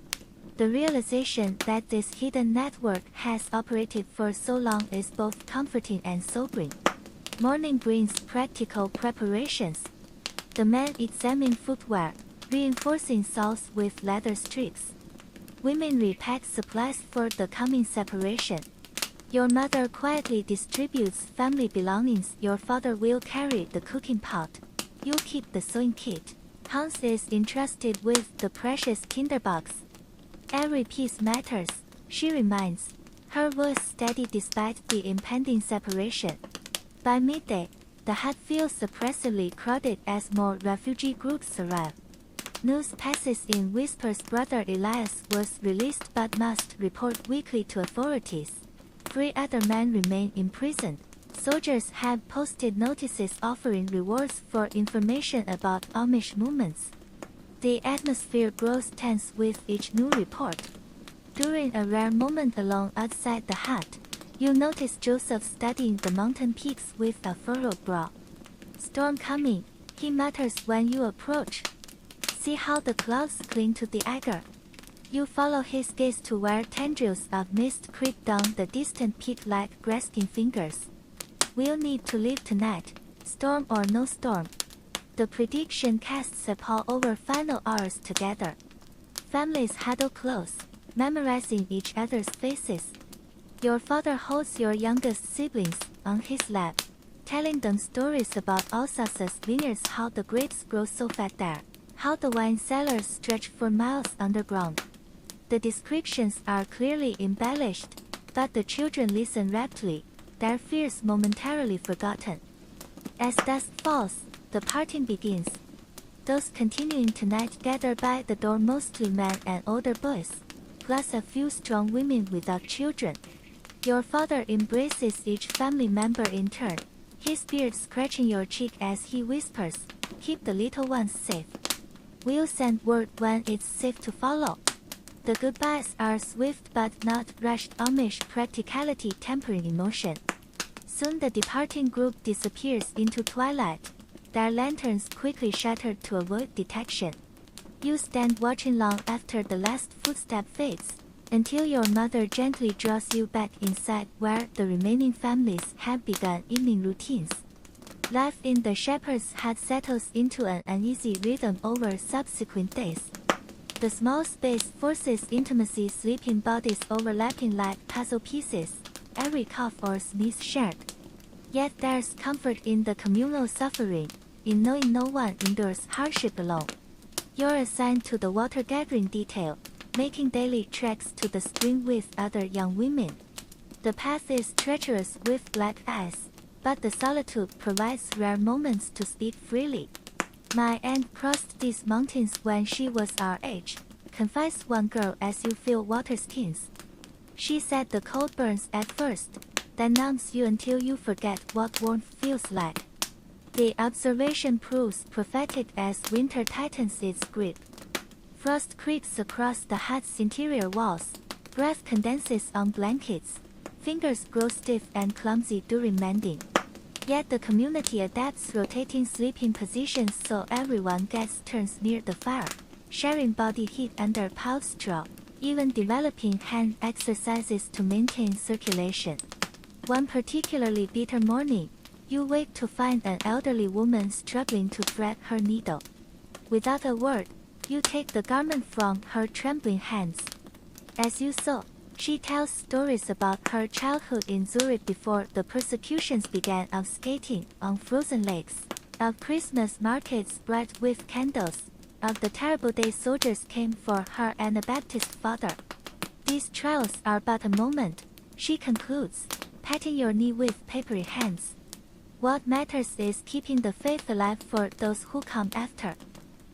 The realization that this hidden network has operated for so long is both comforting and sobering. Morning brings practical preparations. The men examine footwear, reinforcing soles with leather strips. Women repack supplies for the coming separation. Your mother quietly distributes family belongings. Your father will carry the cooking pot. You keep the sewing kit. Hans is entrusted with the precious tinderbox. Every piece matters, she reminds, her voice steady despite the impending separation. By midday, the hut feels oppressively crowded as more refugee groups arrive. News passes in whispers. Brother Elias was released but must report weekly to authorities. 3 other men remain imprisoned. Soldiers have posted notices offering rewards for information about Amish movements. The atmosphere grows tense with each new report. During a rare moment alone outside the hut, you notice Joseph studying the mountain peaks with a furrowed brow. "Storm coming," he mutters when you approach. See how the clouds cling to the agger. You follow his gaze to where tendrils of mist creep down the distant peak like grasping fingers. We'll need to leave tonight, storm or no storm. The prediction casts a pall over final hours together. Families huddle close, memorizing each other's faces. Your father holds your youngest siblings on his lap, telling them stories about Alsace's vineyards, how the grapes grow so fat there, how the wine cellars stretch for miles underground. The descriptions are clearly embellished, but the children listen raptly, their fears momentarily forgotten. As dusk falls, the parting begins. Those continuing tonight gather by the door, mostly men and older boys, plus a few strong women without children. Your father embraces each family member in turn, his beard scratching your cheek as he whispers, "Keep the little ones safe. We'll send word when it's safe to follow." The goodbyes are swift but not rushed, Amish practicality tempering emotion. Soon the departing group disappears into twilight, their lanterns quickly shattered to avoid detection. You stand watching long after the last footstep fades, until your mother gently draws you back inside where the remaining families have begun evening routines. Life in the shepherd's hut settles into an uneasy rhythm over subsequent days. The small space forces intimacy, sleeping bodies overlapping like puzzle pieces, every cough or sneeze shared. Yet there's comfort in the communal suffering, in knowing no one endures hardship alone. You're assigned to the water gathering detail, making daily treks to the spring with other young women. The path is treacherous with black ice, but the solitude provides rare moments to speak freely. "My aunt crossed these mountains when she was our age," confides one girl as you feel water skins. "She said the cold burns at first, then numbs you until you forget what warmth feels like." The observation proves prophetic as winter tightens its grip. Frost creeps across the hut's interior walls, breath condenses on blankets, fingers grow stiff and clumsy during mending. Yet the community adapts rotating sleeping positions so everyone gets turns near the fire, sharing body heat under piled straw, even developing hand exercises to maintain circulation. One particularly bitter morning, you wake to find an elderly woman struggling to thread her needle. Without a word, you take the garment from her trembling hands. As you sew, she tells stories about her childhood in Zurich before the persecutions began, of skating on frozen lakes, of Christmas markets bright with candles, of the terrible day soldiers came for her Anabaptist father. "These trials are but a moment," she concludes, patting your knee with papery hands. "What matters is keeping the faith alive for those who come after."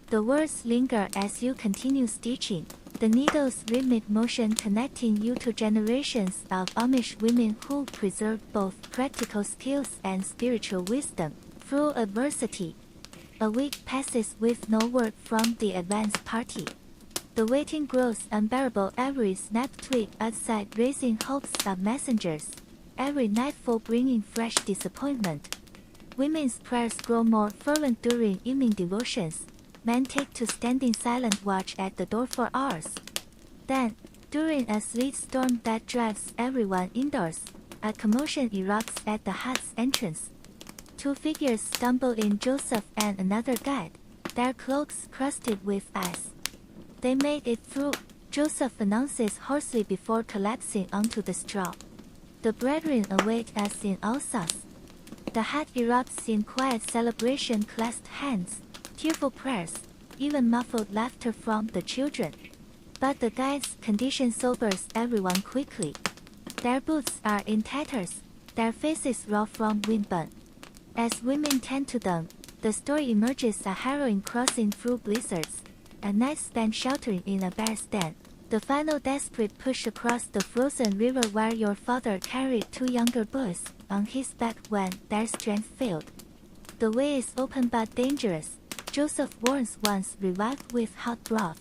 The words linger as you continue stitching, the needle's rhythmic motion connecting you to generations of Amish women who preserve both practical skills and spiritual wisdom through adversity. A week passes with no word from the advance party. The waiting grows unbearable, every snapped twig outside raising hopes of messengers, every nightfall bringing fresh disappointment. Women's prayers grow more fervent during evening devotions. Men take to standing silent watch at the door for hours. Then, during a sleet storm that drives everyone indoors, a commotion erupts at the hut's entrance. Two figures stumble in, Joseph and another guide, their cloaks crusted with ice. "They made it through," Joseph announces hoarsely before collapsing onto the straw. "The brethren await us in Alsace." The hut erupts in quiet celebration, clasped hands, tearful prayers, even muffled laughter from the children. But the guide's condition sobers everyone quickly. Their boots are in tatters, their faces raw from windburn. As women tend to them, the story emerges, a harrowing crossing through blizzards, a night spent sheltering in a bear's den, the final desperate push across the frozen river where your father carried two younger boys on his back when their strength failed. The way is open but dangerous, Joseph warns once revived with hot broth.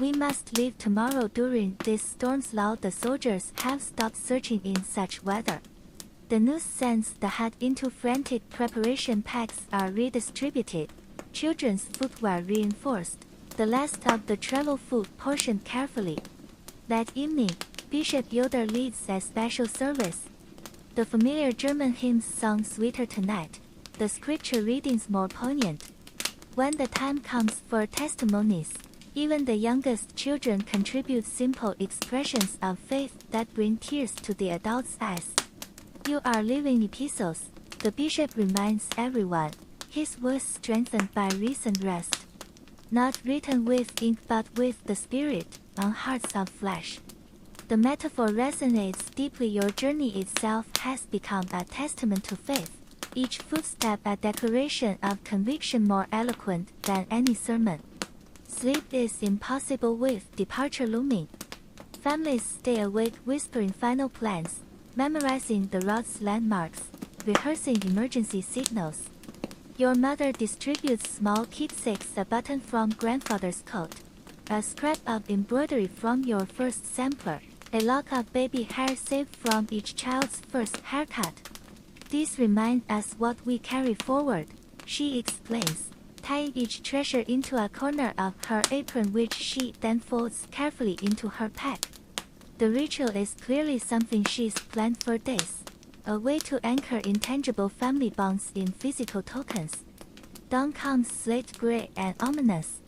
"We must leave tomorrow. During this storm's lull the soldiers have stopped searching in such weather." The news sends the hut into frantic preparation. Packs are redistributed, children's footwear reinforced, the last of the travel food portioned carefully. That evening, Bishop Yoder leads a special service. The familiar German hymns sung sweeter tonight, the scripture readings more poignant. When the time comes for testimonies, even the youngest children contribute simple expressions of faith that bring tears to the adults' eyes. You are living epistles, the bishop reminds everyone, his voice strengthened by recent rest. Not written with ink but with the Spirit, on hearts of flesh. The metaphor resonates deeply. Your journey itself has become a testament to faith, each footstep a declaration of conviction more eloquent than any sermon. Sleep is impossible with departure looming. Families stay awake whispering final plans, memorizing the route's landmarks, rehearsing emergency signals. Your mother distributes small keepsakes, a button from grandfather's coat, a scrap of embroidery from your first sampler, a lock of baby hair saved from each child's first haircut. These remind us what we carry forward, she explains, tying each treasure into a corner of her apron which she then folds carefully into her pack. The ritual is clearly something she's planned for days, a way to anchor intangible family bonds in physical tokens. Dawn comes slate gray and ominous.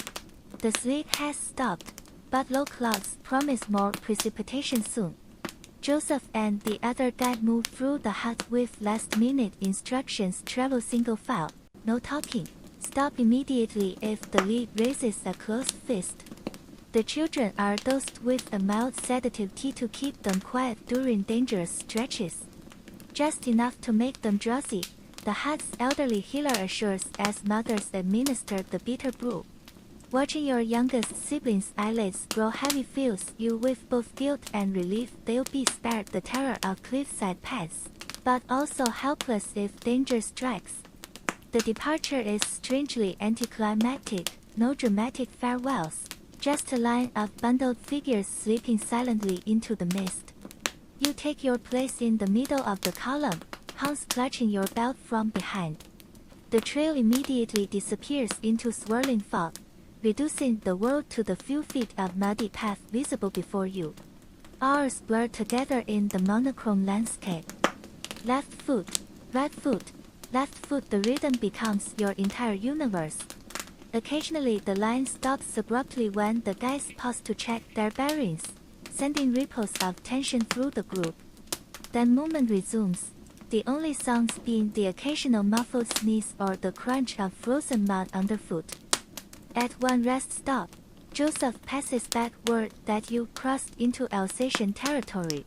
The sleet has stopped, but low clouds promise more precipitation soon. Joseph and the other guide move through the hut with last-minute instructions. Travel single file, no talking. Stop immediately if the lead raises a closed fist. The children are dosed with a mild sedative tea to keep them quiet during dangerous stretches. Just enough to make them drowsy, the hut's elderly healer assures as mothers administer the bitter brew. Watching your youngest sibling's eyelids grow heavy fills you with both guilt and relief. They'll be spared the terror of cliffside paths, but also helpless if danger strikes. The departure is strangely anticlimactic, no dramatic farewells, just a line of bundled figures slipping silently into the mist. You take your place in the middle of the column, Hans clutching your belt from behind. The trail immediately disappears into swirling fog, reducing the world to the few feet of muddy path visible before you. Hours blur together in the monochrome landscape. Left foot, right foot, left foot. The rhythm becomes your entire universe. Occasionally the line stops abruptly when the guys pause to check their bearings, sending ripples of tension through the group. Then movement resumes, the only sounds being the occasional muffled sneeze or the crunch of frozen mud underfoot. At one rest stop, Joseph passes back word that you crossed into Alsatian territory.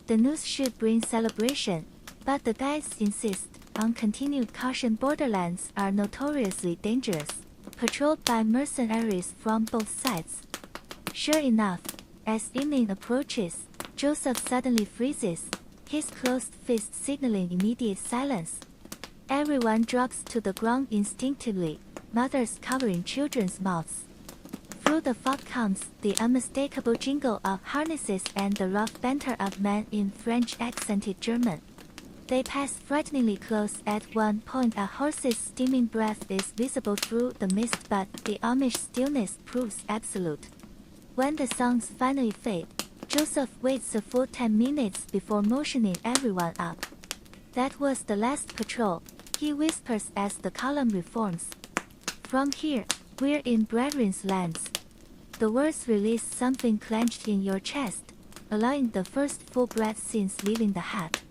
The news should bring celebration, but the guides insist on continued caution. Borderlands are notoriously dangerous, patrolled by mercenaries from both sides. Sure enough, as evening approaches, Joseph suddenly freezes, his closed fist signaling immediate silence. Everyone drops to the ground instinctively, mothers covering children's mouths. Through the fog comes the unmistakable jingle of harnesses and the rough banter of men in French accented German. They pass frighteningly close. At one point a horse's steaming breath is visible through the mist, but the Amish stillness proves absolute. When the songs finally fade, Joseph waits a full 10 minutes before motioning everyone up. That was the last patrol, he whispers as the column reforms. From here, we're in Brethren's lands. The words release something clenched in your chest, allowing the first full breath since leaving the hut.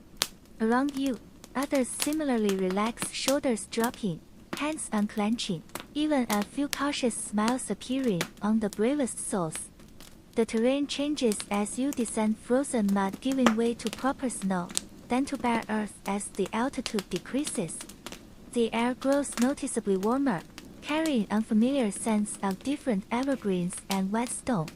Around you, others similarly relax, shoulders dropping, hands unclenching, even a few cautious smiles appearing on the bravest souls. The terrain changes as you descend, frozen mud giving way to proper snow, then to bare earth as the altitude decreases. The air grows noticeably warmer, carrying unfamiliar scents of different evergreens and wet stone.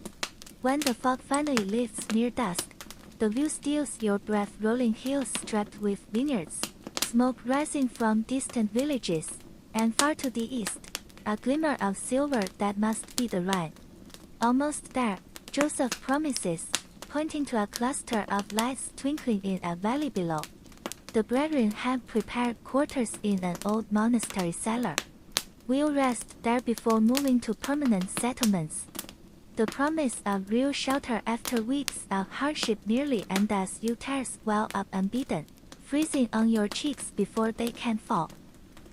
When the fog finally lifts near dusk, the view steals your breath. Rolling hills striped with vineyards, smoke rising from distant villages, and far to the east, a glimmer of silver that must be the Rhine. Almost there, Joseph promises, pointing to a cluster of lights twinkling in a valley below. The brethren have prepared quarters in an old monastery cellar. will rest there before moving to permanent settlements. The promise of real shelter after weeks of hardship nearly ends as you tears well up unbeaten, freezing on your cheeks before they can fall.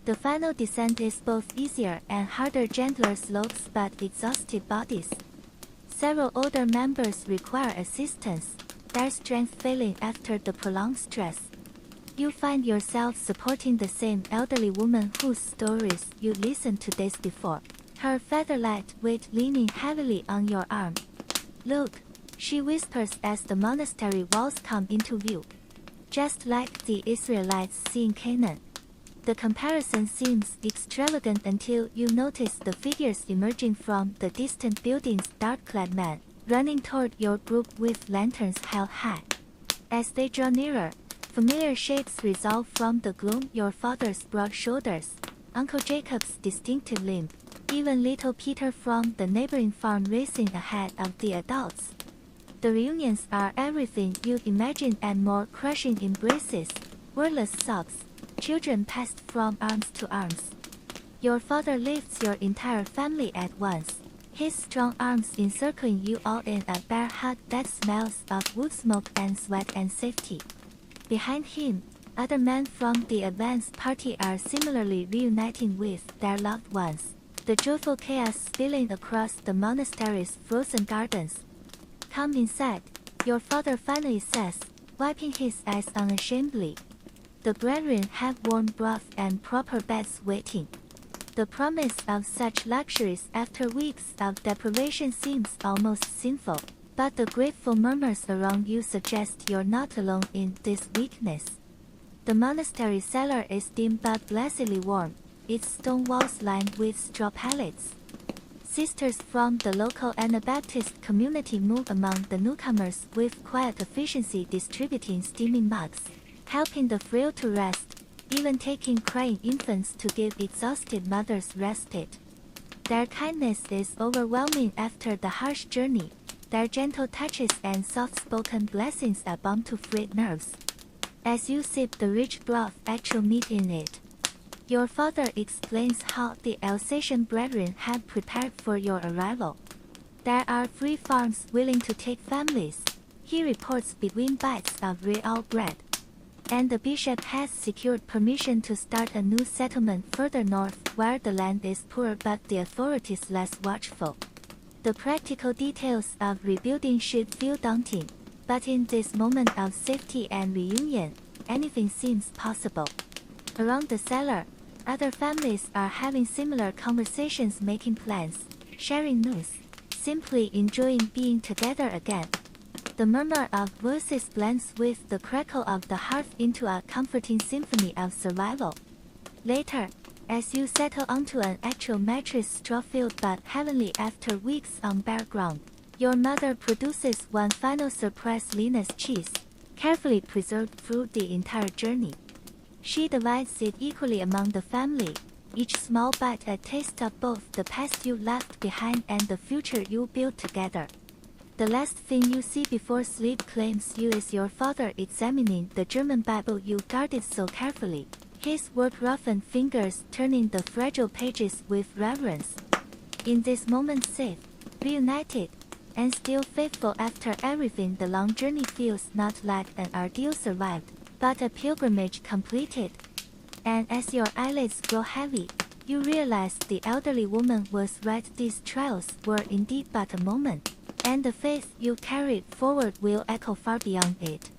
The final descent is both easier and harder, gentler slopes but exhausted bodies. Several older members require assistance, their strength failing after the prolonged stress. You find yourself supporting the same elderly woman whose stories you listened to days before, her feather-light weight leaning heavily on your arm. "Look," she whispers as the monastery walls come into view. Just like the Israelites seeing Canaan. The comparison seems extravagant until you notice the figures emerging from the distant buildings, dark-clad men, running toward your group with lanterns held high. As they draw nearer, familiar shapes resolve from the gloom: your father's broad shoulders, Uncle Jacob's distinctive limp, even little Peter from the neighboring farm racing ahead of the adults. The reunions are everything you'd imagine and more: crushing embraces, wordless sobs, children passed from arms to arms. Your father lifts your entire family at once, his strong arms encircling you all in a bare hut that smells of wood smoke and sweat and safety. Behind him, other men from the advance party are similarly reuniting with their loved ones, the joyful chaos spilling across the monastery's frozen gardens. "Come inside," your father finally says, wiping his eyes unashamedly. The brethren have warm broth and proper beds waiting. The promise of such luxuries after weeks of deprivation seems almost sinful, but the grateful murmurs around you suggest you're not alone in this weakness. The monastery cellar is dim but blessedly warm, its stone walls lined with straw pallets. Sisters from the local Anabaptist community move among the newcomers with quiet efficiency, distributing steaming mugs, helping the frail to rest, even taking crying infants to give exhausted mothers respite. Their kindness is overwhelming after the harsh journey. Their gentle touches and soft-spoken blessings are balm to frayed nerves. As you sip the rich broth, actual meat in it, your father explains how the Alsatian brethren had prepared for your arrival. There are 3 farms willing to take families, he reports between bites of real bread. And the bishop has secured permission to start a new settlement further north where the land is poor but the authorities less watchful. The practical details of rebuilding should feel daunting, but in this moment of safety and reunion, anything seems possible. Around the cellar, other families are having similar conversations, making plans, sharing news, simply enjoying being together again. The murmur of voices blends with the crackle of the hearth into a comforting symphony of survival. Later, as you settle onto an actual mattress, straw-filled but heavenly after weeks on bare ground, your mother produces one final surprise: Lena's cheese, carefully preserved through the entire journey. She divides it equally among the family, each small bite a taste of both the past you left behind and the future you build together. The last thing you see before sleep claims you is your father examining the German Bible you guarded so carefully, his work-roughened fingers turning the fragile pages with reverence. In this moment, safe, reunited, and still faithful after everything, the long journey feels not like an ordeal survived, but a pilgrimage completed. And as your eyelids grow heavy, you realize the elderly woman was right. These trials were indeed but a moment, and the faith you carried forward will echo far beyond it.